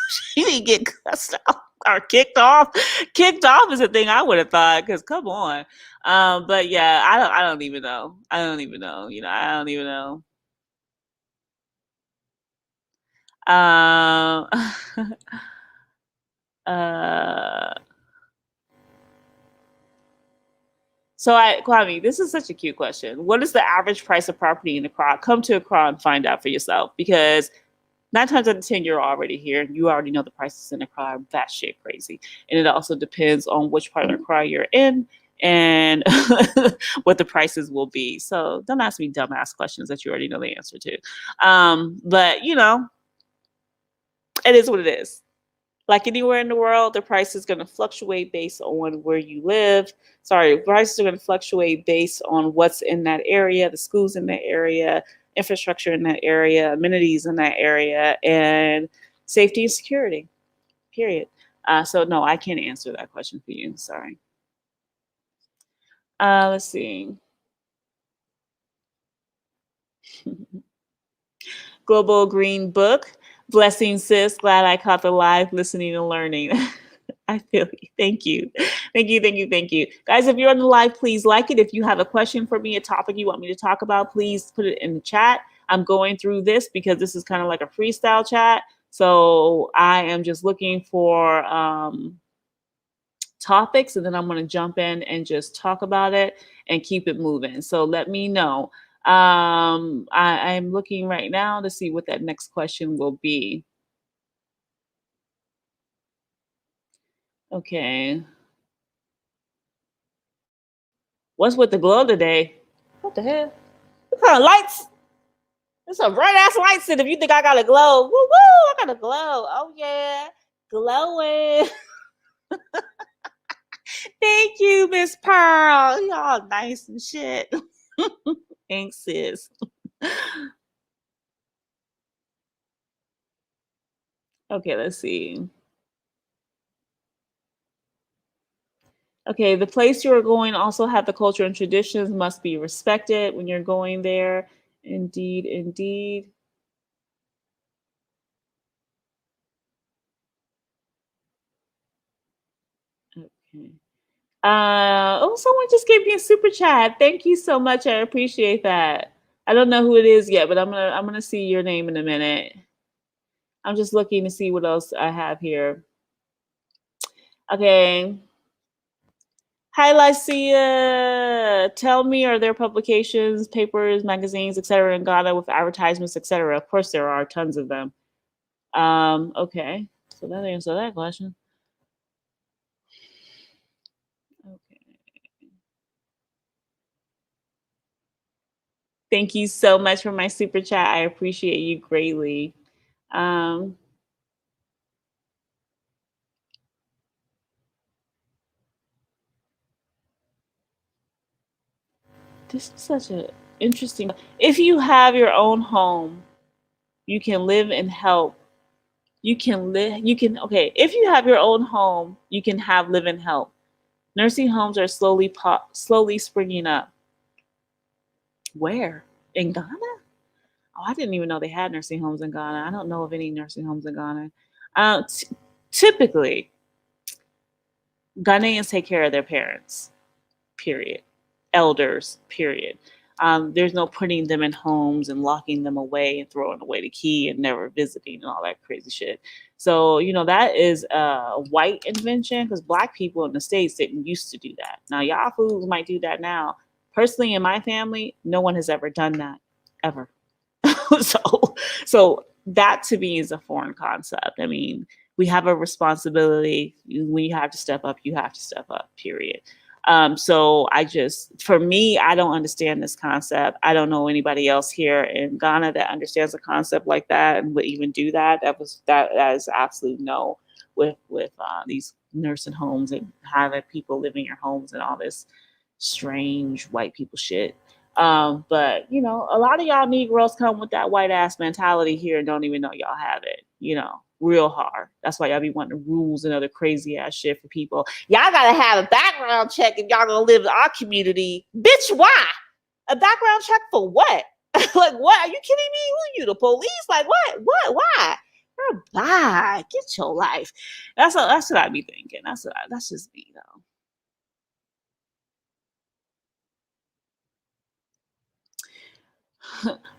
She didn't get cussed out or kicked off. Kicked off is a thing I would have thought, because come on. But yeah, I don't even know. I don't even know. I don't even know. uh So Kwame, this is such a cute question. What is the average price of property in Accra? Come to Accra and find out for yourself, because 9 times out of 10, you're already here. You already know the prices in Accra are that shit crazy. And it also depends on which part of Accra you're in and what the prices will be. So don't ask me dumbass questions that you already know the answer to. But it is what it is. Like anywhere in the world, the price is going to fluctuate based on where you live. Sorry, prices are going to fluctuate based on what's in that area, the schools in that area, infrastructure in that area, amenities in that area, and safety and security, period. So no, I can't answer that question for you. Sorry. Let's see. Global Green Book. Blessings, sis. Glad I caught the live listening and learning. I feel you. Thank you. Thank you. Thank you. Thank you. Guys, if you're on the live, please like it. If you have a question for me, a topic you want me to talk about, please put it in the chat. I'm going through this because this is kind of like a freestyle chat. So I am just looking for topics, and then I'm going to jump in and just talk about it and keep it moving. So let me know. I'm looking right now to see what that next question will be. Okay. What's with the glow today? What the hell? What kind of lights? There's some bright ass lights in. If you think I got a glow, woo woo, I got a glow. Oh yeah, glowing. Thank you, Miss Pearl. Y'all nice and shit. Thanks, sis. Okay, let's see. Okay, the place you are going also have the culture and traditions must be respected when you're going there. Indeed, indeed. Okay. Someone just gave me a super chat. Thank you so much. I appreciate that. I don't know who it is yet, but I'm gonna see your name in a minute. I'm just looking to see what else I have here. Okay. Hi, Lycia. Tell me, are there publications, papers, magazines, etc. in Ghana with advertisements, etc.? Of course, there are tons of them. Okay. So that answers that question. Okay. Thank you so much for my super chat. I appreciate you greatly. This is such a interesting. If you have your own home, you can live and help. You can live. You can okay. If you have your own home, you can have live and help. Nursing homes are slowly springing up. Where in Ghana? Oh, I didn't even know they had nursing homes in Ghana. I don't know of any nursing homes in Ghana. Typically, Ghanaians take care of their parents, period. Elders, period. There's no putting them in homes and locking them away and throwing away the key and never visiting and all that crazy shit. So, that is a white invention because black people in the States didn't used to do that. Now, y'all fools might do that now. Personally, in my family, no one has ever done that, ever. so so that to me is a foreign concept. I mean, we have a responsibility. When you have to step up, you have to step up, period. So for me, I don't understand this concept. I don't know anybody else here in Ghana that understands a concept like that and would even do that. That is absolute no with these nursing homes and having people live in your homes and all this strange white people shit. But a lot of y'all Negroes come with that white ass mentality here and don't even know y'all have it, real hard. That's why y'all be wanting rules and other crazy ass shit for people. Y'all gotta have a background check if y'all gonna live in our community. Bitch, why? A background check for what? Like, what? Are you kidding me? Who you, the police? Like, what? What? Why? Girl, bye. Get your life. That's what I be thinking. That's just me though.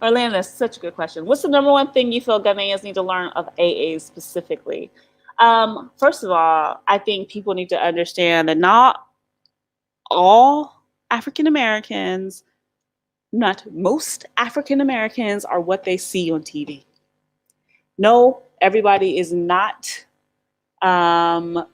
Orlando, that's such a good question. What's the number one thing you feel Ghanaians need to learn of AA specifically? First of all, I think people need to understand that not all African Americans, not most African Americans, are what they see on TV. No, everybody is not um,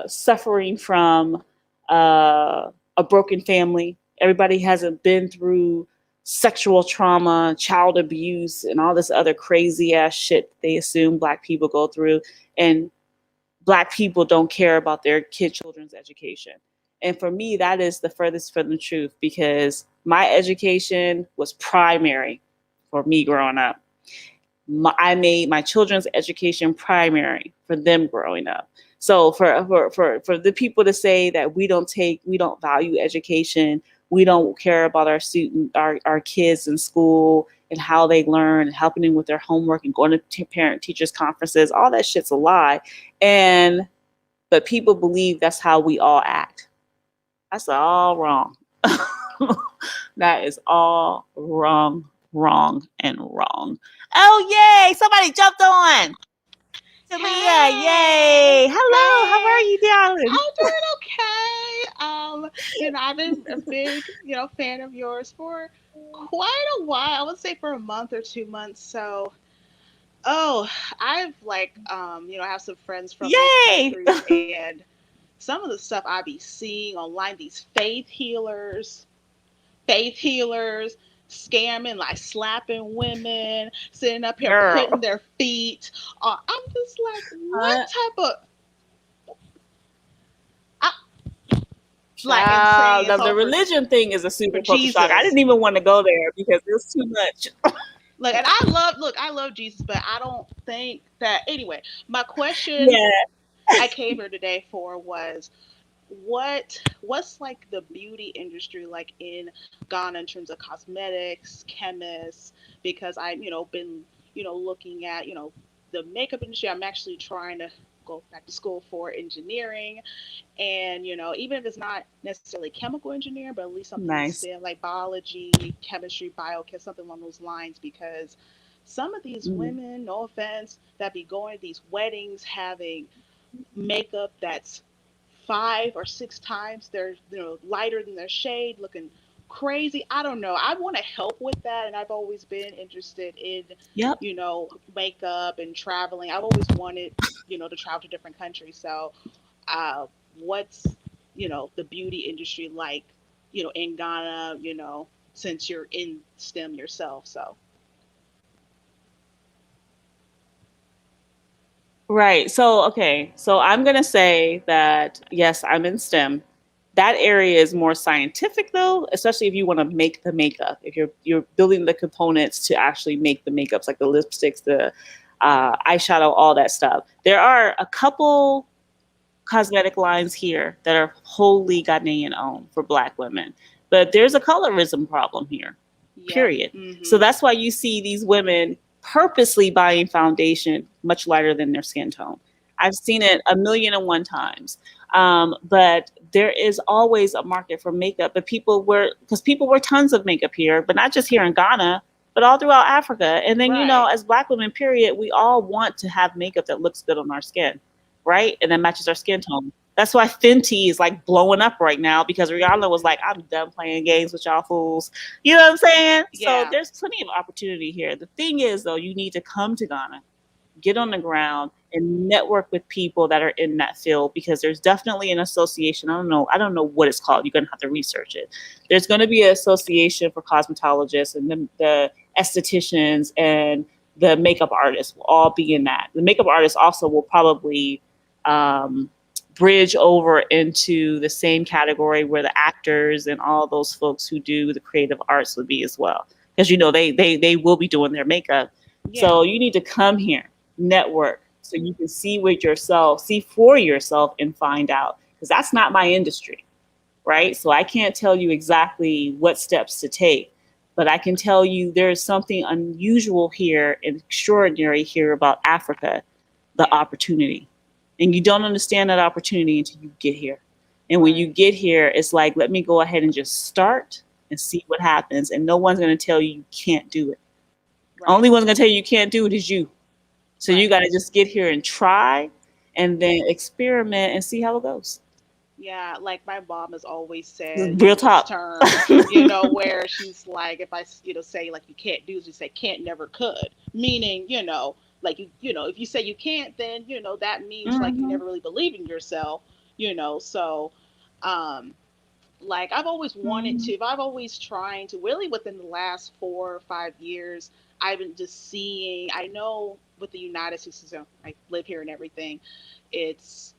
suffering from a broken family. Everybody hasn't been through sexual trauma, child abuse, and all this other crazy ass shit they assume black people go through. And black people don't care about their children's education. And for me, that is the furthest from the truth because my education was primary for me growing up. I made my children's education primary for them growing up. So for the people to say that we don't value education, we don't care about our kids in school and how they learn and helping them with their homework and going to parent teachers conferences, all that shit's a lie. But people believe that's how we all act. That's all wrong. That is all wrong, wrong, and wrong. Oh, yay! Somebody jumped on. Talia, yay! Hey, Hello, how are hey, you, darling? I'm doing okay. I've been a big, fan of yours for quite a while. I would say for a month or 2 months. So, oh, I've I have some friends from those Yay! countries, and some of the stuff I be seeing online, these faith healers scamming, like slapping women, sitting up here putting Girl. their feet. I'm just like, what Uh, type of I, like insane. Child, It's the all religion thing is a for super culture shock. I Jesus. didn't even want to go there because there's too much. Like, and I love Jesus, but I don't think that. Anyway, my question Yeah. I came here today for was what's like the beauty industry like in Ghana in terms of cosmetics, chemists, because I been looking at the makeup industry. I'm actually trying to go back to school for engineering, and even if it's not necessarily chemical engineering, but at least something in Nice. STEM like biology, chemistry, biochem, something along those lines, because some of these Mhm. women, no offense, that be going to these weddings having makeup that's 5 or 6 times their lighter than their shade, looking crazy. I don't know. I want to help with that, and I've always been interested in Yep. makeup and traveling. I've always wanted to travel to different countries. So what's the beauty industry like in Ghana, since you're in STEM yourself? So Right. So, okay. So I'm going to say that, yes, I'm in STEM. That area is more scientific though, especially if you want to make the makeup. If you're building the components to actually make the makeups, like the lipsticks, the eyeshadow, all that stuff. There are a couple cosmetic lines here that are wholly Ghanaian owned for Black women, but there's a colorism problem here. Yep. Period. So Mm-hmm. that's why you see these women purposely buying foundation much lighter than their skin tone. I've seen it a million and one times. But there is always a market for makeup. But people wear tons of makeup here, but not just here in Ghana, but all throughout Africa. And then, Right. as Black women, period, we all want to have makeup that looks good on our skin, right? And that matches our skin tone. That's why Fenty is like blowing up right now because Rihanna was like, I'm done playing games with y'all fools. You know what I'm saying? So Yeah. there's plenty of opportunity here. The thing is, though, you need to come to Ghana, get on the ground, and network with people that are in that field because there's definitely an association. I don't know what it's called. You're gonna have to research it. There's gonna be an association for cosmetologists and the estheticians and the makeup artists will all be in that. The makeup artists also will probably um, bridge over into the same category where the actors and all those folks who do the creative arts would be as well. Because they will be doing their makeup. Yeah. So you need to come here, network, so you can see for yourself and find out. Because that's not my industry, right? So I can't tell you exactly what steps to take, but I can tell you there's something unusual here and extraordinary here about Africa, the Yeah. opportunity. And you don't understand that opportunity until you get here. And when you Right. get here, it's like, let me go ahead and just start and see what happens. And no one's going to tell you can't do it. Right. Only one's going to tell you can't do it is you. So you Right. got to just get here and try and then experiment and see how it goes. Yeah, like my mom has always said, Real this talk. term, where she's like, if I, say like you can't do, she say can't never could, meaning, like if you say you can't, then that means like you Hmm. never really believe in yourself, so, um, like I've always wanted Hmm. to, I've always trying to, really within the last 4 or 5 years, I've been just seeing, I know with the United States, so I live here and everything, it's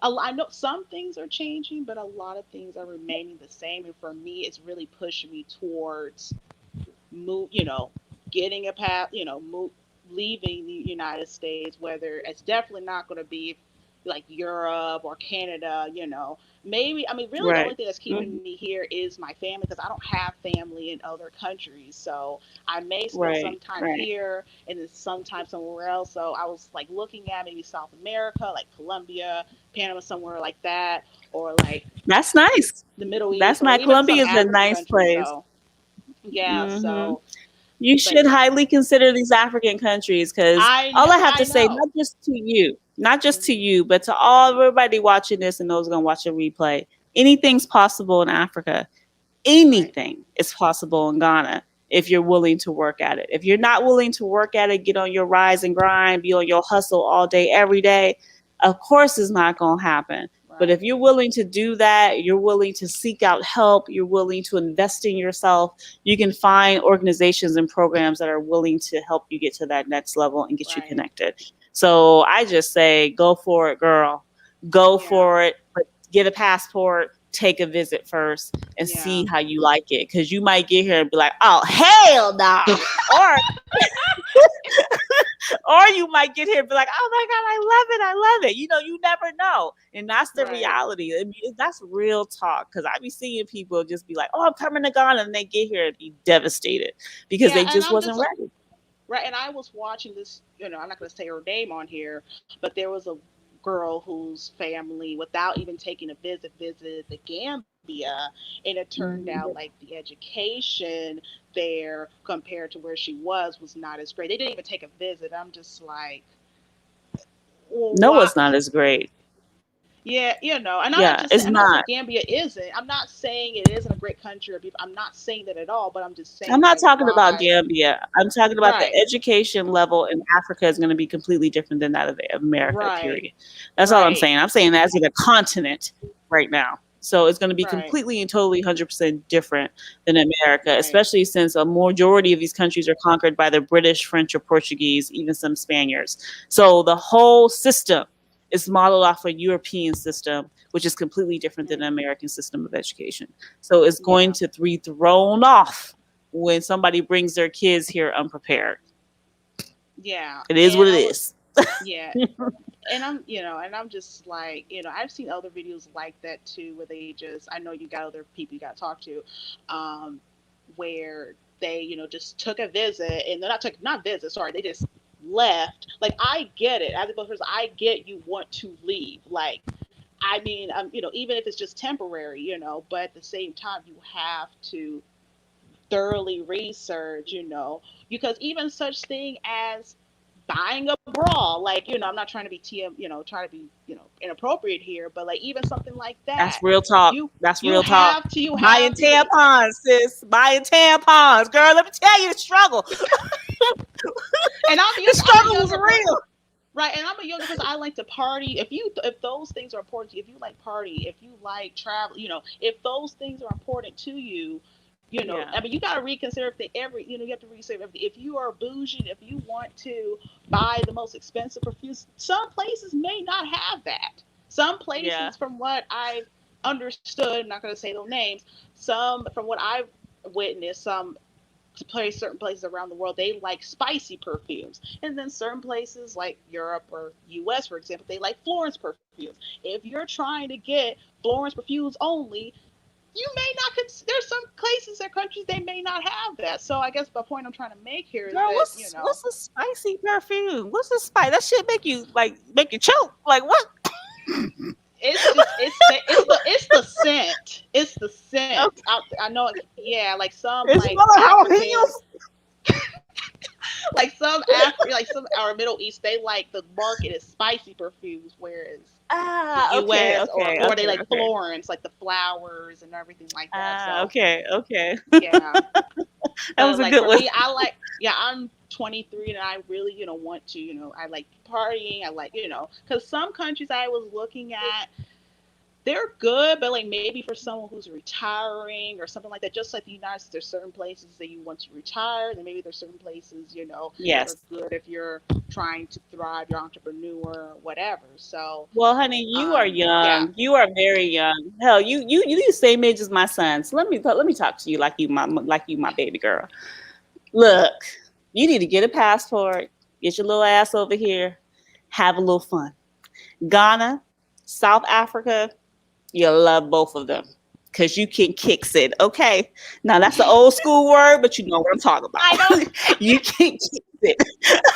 I know some things are changing, but a lot of things are remaining the same. And for me, it's really pushing me towards move, getting a path, leaving the United States. Whether it's definitely not going to be like Europe or Canada, maybe. I mean, really, the only Right. thing that's keeping Hmm. me here is my family because I don't have family in other countries. So I may spend some Right. time Right. here and then some time somewhere else. So I was like looking at maybe South America, like Colombia, Panama, somewhere like that, or like That's nice. the Middle That's East, or nice. even some Colombia is a African nice countries. place. So yeah, Hmm. so You but should highly consider these African countries because all I have I to say, know. not just to you, not just to Hmm. you, but to all everybody watching this and those going to watch a replay, anything's possible in Africa. Right, Anything is possible in Ghana if you're willing to work at it. If you're not willing to work at it, get on your rise and grind, be on your hustle all day, every day, of course it's not going to happen. But right, if you're willing to do that, you're willing to seek out help, you're willing to invest in yourself, you can find organizations and programs that are willing to help you get to that next level and get you right. connected. So I just say, go for it, girl. Go Yeah, for it. But get a passport, take a visit first, and yeah. see how you like it. Because you might get here and be like, oh, hell no. Or or you might get here and be like, oh my God, I love it. I love it. You never know. And that's the Right. reality. I mean, that's real talk. Because I be seeing people just be like, oh, I'm coming to Ghana. And they get here and be devastated because Yeah, they and just I'm wasn't just ready. right. And I was watching this. I'm not going to say her name on here, but there was a girl whose family, without even taking a visit, visited the Gambia, and it turned out Mhm. like the education there compared to where she was not as great. They didn't even take a visit. I'm just like, well, No, why? it's not as great. Yeah, and I'm not Yeah, just saying, it's I'm not saying not. Gambia isn't. I'm not saying it isn't a great country or people. I'm not saying that at all. But I'm just I'm saying not like talking about why. Gambia. I'm talking about the Right, education level in Africa is going to be completely different than that of America, right, period. That's all I'm right, saying. I'm saying that's in a continent right now. So it's going to be right, completely and totally 100% different than America, right, especially since a majority of these countries are conquered by the British, French, or Portuguese, even some Spaniards. So the whole system It's modeled off a European system, which is completely different than the American system of education. So it's going to be thrown off when somebody brings their kids here unprepared. Yeah. It is what it is. Yeah. And I'm just like, I've seen other videos like that too, where they just, I know you got other people you got to talk to, where they, just took a visit, and they're not visit, sorry, they just left. Like, I get it. As a person, I get you want to leave. Like, I mean, even if it's just temporary, but at the same time, you have to thoroughly research, because even such thing as buying a bra, like, I'm not trying to be trying to be, inappropriate here, but like even something like that, that's real talk. You real talk. have to Buying tampons, sis. Buying tampons, girl. Let me tell you the struggle. And the struggle was real. Right, and I'm a younger person. I like to party. If those things are important to you, if you like party, if you like travel, if those things are important to you, I mean, you got to reconsider you have to reconsider everything. If you are bougie, if you want to buy the most expensive perfumes, some places may not have that. Some places, from what I've understood, I'm not going to say those names. Some, from what I've witnessed, certain places around the world, they like spicy perfumes, and then certain places like Europe or US, for example, they like Florence perfumes. If you're trying to get Florence perfumes only, you may not there's some places or countries they may not have that. So I guess the point I'm trying to make here is that, what's a spicy perfume? What's the spice? That shit make you choke. Like, what? It's the scent. It's the scent. Okay. I know. Yeah, like some it's like African, like some our Middle East, they like the market is spicy perfumes, whereas the US or they like Florence, like the flowers and everything like that. Okay. Yeah. That was a like good for one. me, I'm 23 and I really, want to, I like partying. I like, because some countries I was looking at, they're good, but like maybe for someone who's retiring or something like that, just like the United States, there's certain places that you want to retire, and maybe there's certain places, that are good if you're trying to thrive, you're an entrepreneur, or whatever. So, well, honey, you are young. Yeah. You are very young. Hell, you the same age as my son. So let me talk to you like you my baby girl. Look, you need to get a passport, get your little ass over here, have a little fun. Ghana, South Africa, you'll love both of them because you can kick it. Okay. Now that's an old school word, but you know what I'm talking about. I know. You can kick it.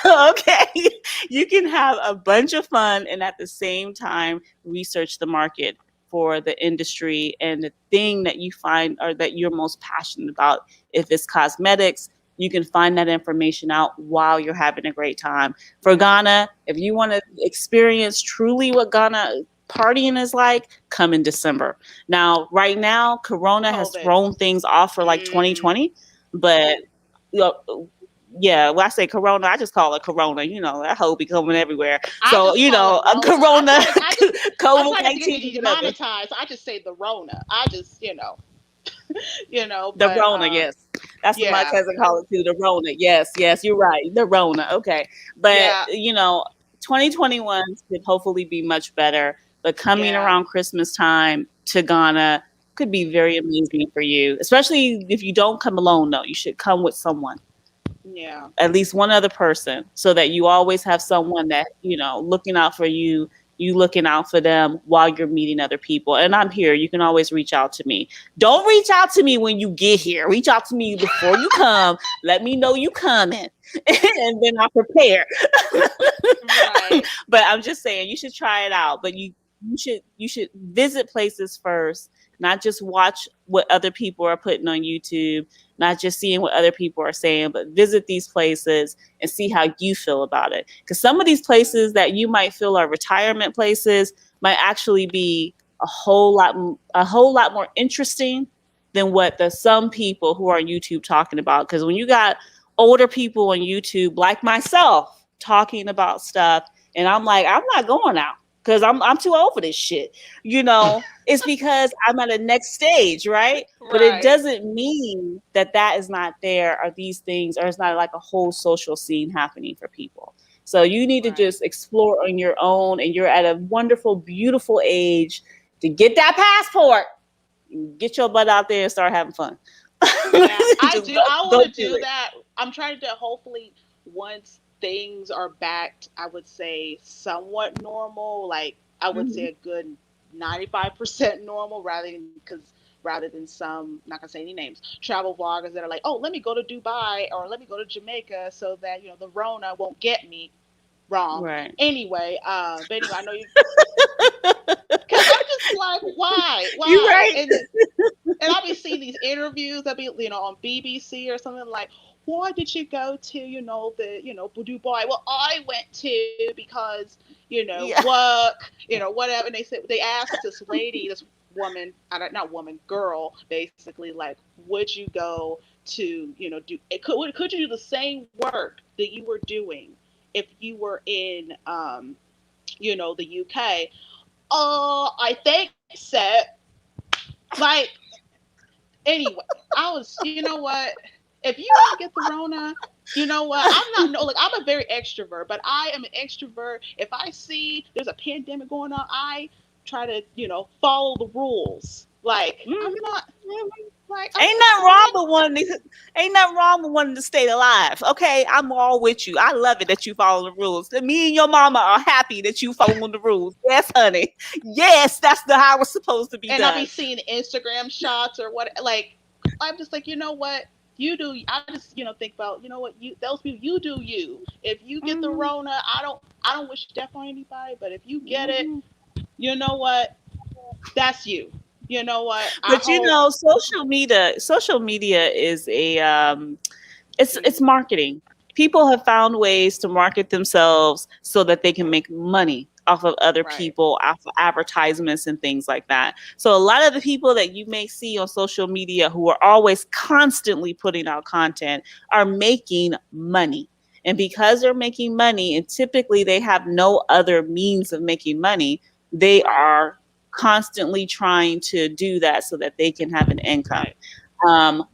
Okay. You can have a bunch of fun and at the same time research the market for the industry and the thing that you find or that you're most passionate about. If it's cosmetics, you can find that information out while you're having a great time. For Ghana, if you want to experience truly what Ghana partying is like, come in December. Now, right now, Corona has thrown things off for like 2020, but yeah, when I say Corona, I just call it Corona. That hoe be coming everywhere. So, a Corona, COVID-19. Demonetized. I just say the Rona. I just, the Rona, yes. That's what my cousin called it too, the Rona. Yes, you're right. The Rona. Okay. But, 2021 could hopefully be much better. But coming around Christmas time to Ghana could be very amazing for you, especially if you don't come alone, though. You should come with someone. Yeah. At least one other person so that you always have someone that, looking out for you, you looking out for them while you're meeting other people. And I'm here. You can always reach out to me. Don't reach out to me when you get here. Reach out to me before you come. Let me know you coming. And then I'll prepare. Right. But I'm just saying you should try it out. But you should visit places first, not just watch what other people are putting on YouTube, not just seeing what other people are saying, but visit these places and see how you feel about it. Because some of these places that you might feel are retirement places might actually be a whole lot more interesting than what the some people who are on YouTube talking about. Because when you got older people on YouTube like myself talking about stuff, and I'm like, I'm not going out because I'm too old for this shit. It's because I'm at a next stage, right? But it doesn't mean that is not there or these things, or it's not like a whole social scene happening for people. So you need to Right. just explore on your own, and you're at a wonderful, beautiful age to get that passport. Get your butt out there and start having fun. Yeah, I Just do. go, I go want to do do it. that. I'm trying to hopefully once things are back, I would say somewhat normal. Like I would say Mhm. a good 95% normal, rather than some, not gonna say any names, travel vloggers that are like, oh, let me go to Dubai or let me go to Jamaica so that the Rona won't get me. Wrong. Right. Anyway, but anyway, I know you, because I'm just like, You why? right. And I'll be seeing these interviews. I'll be, on BBC or something like, why did you go to, Dubai? Well, I went to because, Yeah. work, whatever. And they asked this lady, this woman, I don't, not woman, girl, basically, like, would you go to, could you do the same work that you were doing if you were in, the UK? I think so. Like, anyway, I was, if you don't get the Rona, you know what? I'm not, no, like, I'm a very extrovert, but I am an extrovert. If I see there's a pandemic going on, I try to, follow the rules. Like, Mhm. I'm not, Mhm. like, Ain't I'm nothing wrong not, with ain't nothing wrong with wanting to stay alive. Okay, I'm all with you. I love it that you follow the rules. Me and your mama are happy that you following the rules. Yes, honey. Yes, that's how it's supposed to be and I'll be done. seeing Instagram shots or what, like, I'm just like, you know what? You do. I just, think about, what, those people, you do you. If you get the Mhm. Rona, I don't wish death on anybody, but if you get it, Mhm. you know what? That's you. You know what? I But hope. social media is a it's Mm, marketing. People have found ways to market themselves so that they can make money off of other right. people, off of advertisements and things like that. So a lot of the people that you may see on social media who are always constantly putting out content are making money. And because they're making money, and typically they have no other means of making money, they Right. are constantly trying to do that so that they can have an income. Right. Um,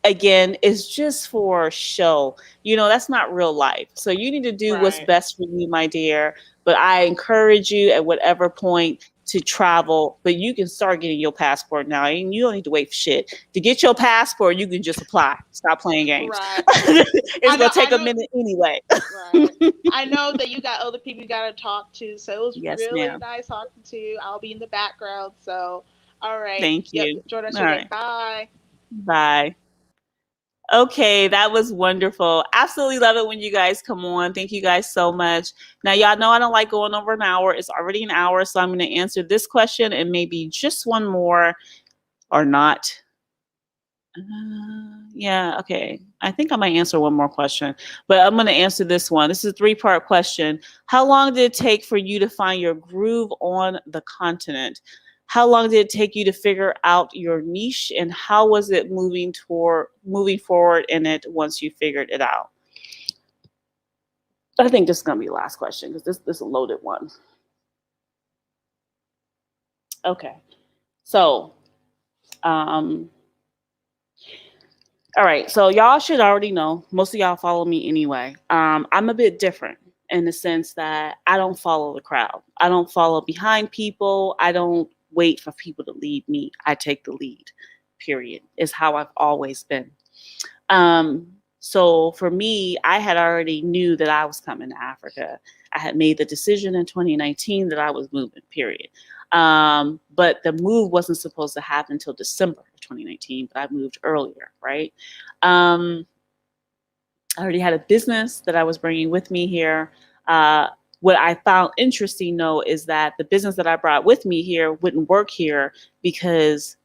Again, it's just for show. That's not real life. So you need to do what's Right. best for you, my dear. But I encourage you at whatever point to travel. But you can start getting your passport now. And you don't need to wait for shit. To get your passport, you can just apply. Stop playing games. Right. It's I know. gonna I take a know. minute anyway. Right. I know that you got other people you got to talk to. So it was Yes, really ma'am. nice talking to you. I'll be in the background. So, all right. Thank Yep. you. Enjoy the rest All of your day. right. Bye. Bye. Okay, that was wonderful. Absolutely love it when you guys come on. Thank you guys so much. Now, y'all know I don't like going over an hour. It's already an hour, so I'm going to answer this question and maybe just one more or not. Yeah, okay. I think I might answer one more question, but I'm going to answer this one. This is a three-part question. How long did it take for you to find your groove on the continent? How long did it take you to figure out your niche, and how was it moving forward in it once you figured it out? I think this is going to be the last question because this is a loaded one. Okay. So, um, all right, so y'all should already know. Most of y'all follow me anyway. I'm a bit different in the sense that I don't follow the crowd. I don't follow behind people. I don't wait for people to lead me. I take the lead. Period. Is how I've always been. So for me, I had already knew that I was coming to Africa. I had made the decision in 2019 that I was moving, period. But the move wasn't supposed to happen until December of 2019, but I moved earlier, right? Um, I already had a business that I was bringing with me here. What I found interesting, though, is that the business that I brought with me here wouldn't work here because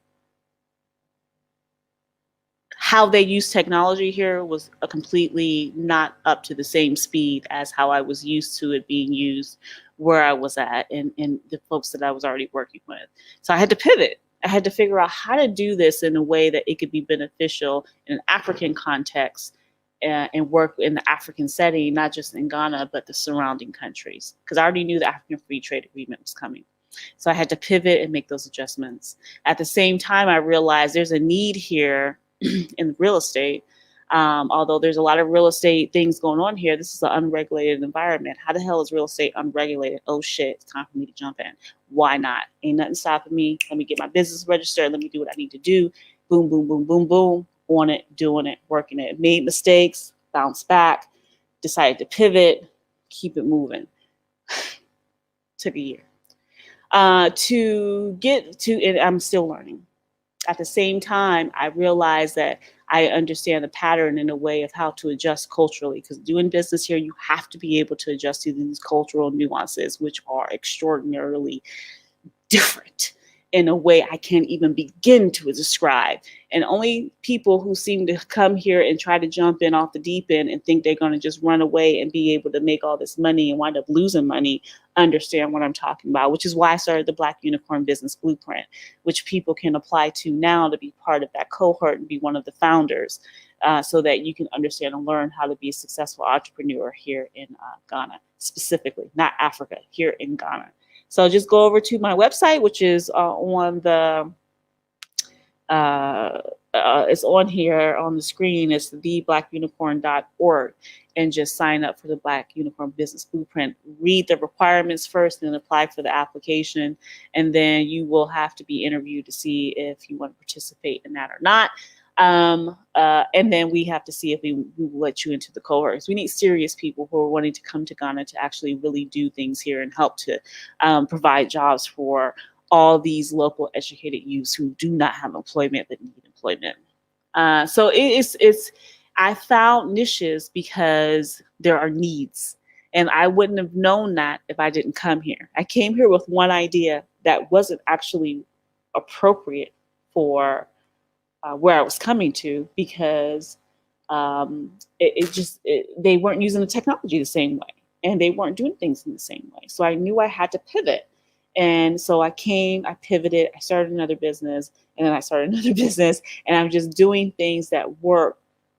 how they use technology here was a completely not up to the same speed as how I was used to it being used where I was at and the folks that I was already working with. So I had to pivot. I had to figure out how to do this in a way that it could be beneficial in an African context and work in the African setting, not just in Ghana, but the surrounding countries. Because I already knew the African Free Trade Agreement was coming. So I had to pivot and make those adjustments. At the same time, I realized there's a need here in real estate Although there's a lot of real estate things going on here, this is an unregulated environment. How the hell is real estate unregulated? Oh shit, it's time for me to jump in. Why not? Ain't nothing stopping me. Let me get my business registered. Let me do what I need to do. Boom, boom, boom, boom, boom. On it, doing it, working it. Made mistakes, bounced back, decided to pivot, keep it moving. Took a year to get to, and I'm still learning. At the same time, I realize that I understand the pattern in a way of how to adjust culturally, because doing business here, you have to be able to adjust to these cultural nuances, which are extraordinarily different in a way I can't even begin to describe. And only people who seem to come here and try to jump in off the deep end and think they're going to just run away and be able to make all this money and wind up losing money understand what I'm talking about, which is why I started the Black Unicorn Business Blueprint, which people can apply to now to be part of that cohort and be one of the founders, so that you can understand and learn how to be a successful entrepreneur here in Ghana, specifically, not Africa, here in Ghana. So just go over to my website, which is on the it's on here on the screen. It's theblackunicorn.org, and just sign up for the Black Unicorn Business Blueprint. Read the requirements first, and then apply for the application, and then you will have to be interviewed to see if you want to participate in that or not. And then we have to see if we will let you into the cohorts. We need serious people who are wanting to come to Ghana to actually really do things here and help to provide jobs for all these local educated youths who do not have employment but need employment. So I found niches because there are needs. And I wouldn't have known that if I didn't come here. I came here with one idea that wasn't actually appropriate for where I was coming to, because they weren't using the technology the same way, and they weren't doing things in the same way. So I knew I had to pivot. And so I pivoted, I started another business, and then I started another business, and I'm just doing things that work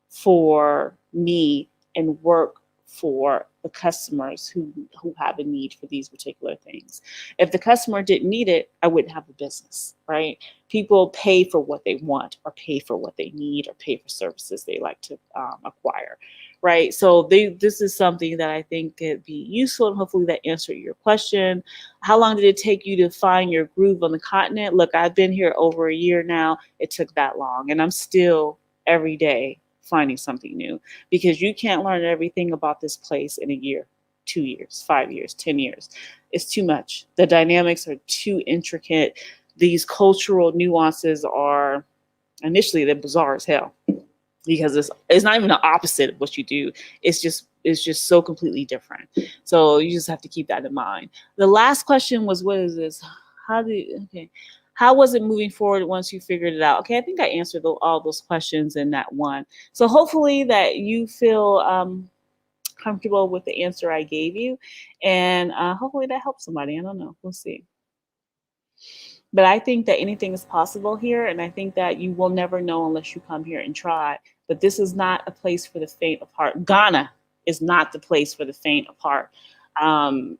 for me and work for the customers who have a need for these particular things. If the customer didn't need it, I wouldn't have a business, right? People pay for what they want, or pay for what they need, or pay for services they like to acquire, right? So this is something that I think could be useful, and hopefully that answered your question. How long did it take you to find your groove on the continent? Look, I've been here over a year now. It took that long, and I'm still every day finding something new, because you can't learn everything about this place in a year, 2 years, 5 years, 10 years. It's too much. The dynamics are too intricate. These cultural nuances are, initially, they're bizarre as hell, because it's not even the opposite of what you do. It's just so completely different. So you just have to keep that in mind. The last question was, what is this? How was it moving forward once you figured it out? Okay, I think I answered all those questions in that one. So hopefully that you feel comfortable with the answer I gave you, and hopefully that helps somebody. I don't know. We'll see. But I think that anything is possible here, and I think that you will never know unless you come here and try. But this is not a place for the faint of heart. Ghana is not the place for the faint of heart.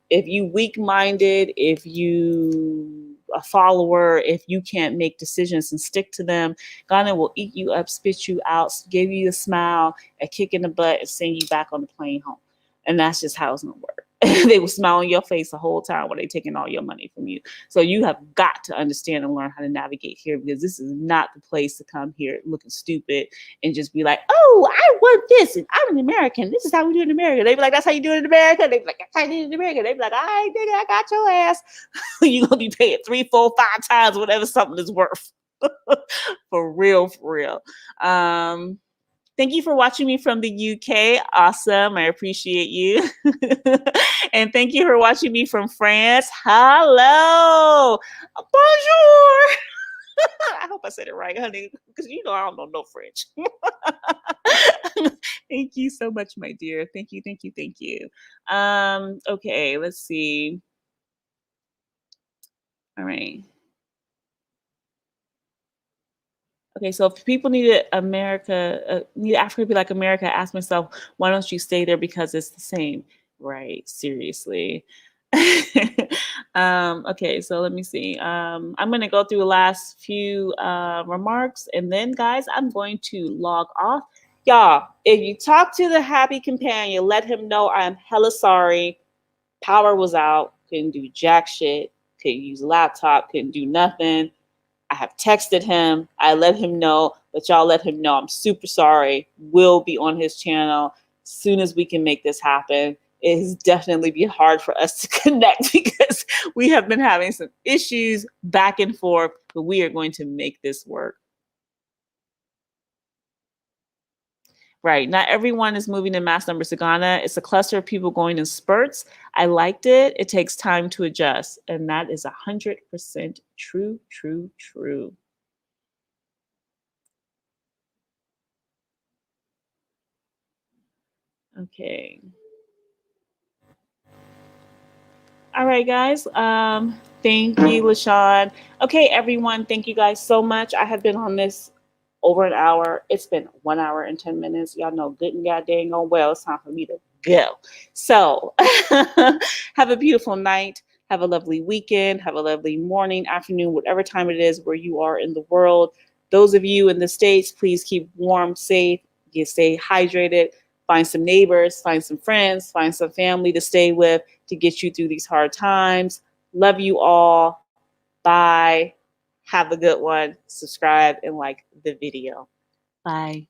If you weak-minded, if you a follower, if you can't make decisions and stick to them, Ghana will eat you up, spit you out, give you a smile, a kick in the butt, and send you back on the plane home. And that's just how it's gonna work. They will smile on your face the whole time while they're taking all your money from you. So you have got to understand and learn how to navigate here, because this is not the place to come here looking stupid and just be like, oh, I want this, and I'm an American. This is how we do it in America. They be like, that's how you do it in America. They be like, that's how you do it in America. They be like, all right, nigga, I got your ass. You're going to be paying 3, 4, 5 times whatever something is worth. For real, for real. Thank you for watching me from the UK. Awesome. I appreciate you. And thank you for watching me from France. Hello. Bonjour. I hope I said it right, honey, because you know I don't know no French. Thank you so much, my dear. Thank you, thank you, thank you. Okay, let's see. All right. Okay, so if people needed need Africa to be like America, I ask myself, why don't you stay there? Because it's the same, right? Seriously. Okay, so let me see. I'm going to go through the last few remarks, and then, guys, I'm going to log off Y'all, if you talk to the happy companion, let him know I am hella sorry. Power was out, couldn't do jack shit, couldn't use a laptop, couldn't do nothing. I have texted him. I let him know, but y'all let him know I'm super sorry. Will be on his channel as soon as we can make this happen. It has definitely been hard for us to connect because we have been having some issues back and forth, but we are going to make this work. Right. Not everyone is moving in mass numbers to Ghana. It's a cluster of people going in spurts. I liked it. It takes time to adjust. And that is 100% true, true, true. Okay. All right, guys. Thank you, LaShawn. Okay, everyone. Thank you guys so much. I have been on this over an hour. It's been 1 hour and 10 minutes. Y'all know good and goddamn on well. It's time for me to go. So have a beautiful night. Have a lovely weekend. Have a lovely morning, afternoon, whatever time it is where you are in the world. Those of you in the States, please keep warm, safe, stay hydrated, find some neighbors, find some friends, find some family to stay with to get you through these hard times. Love you all. Bye. Have a good one. Subscribe and like the video. Bye.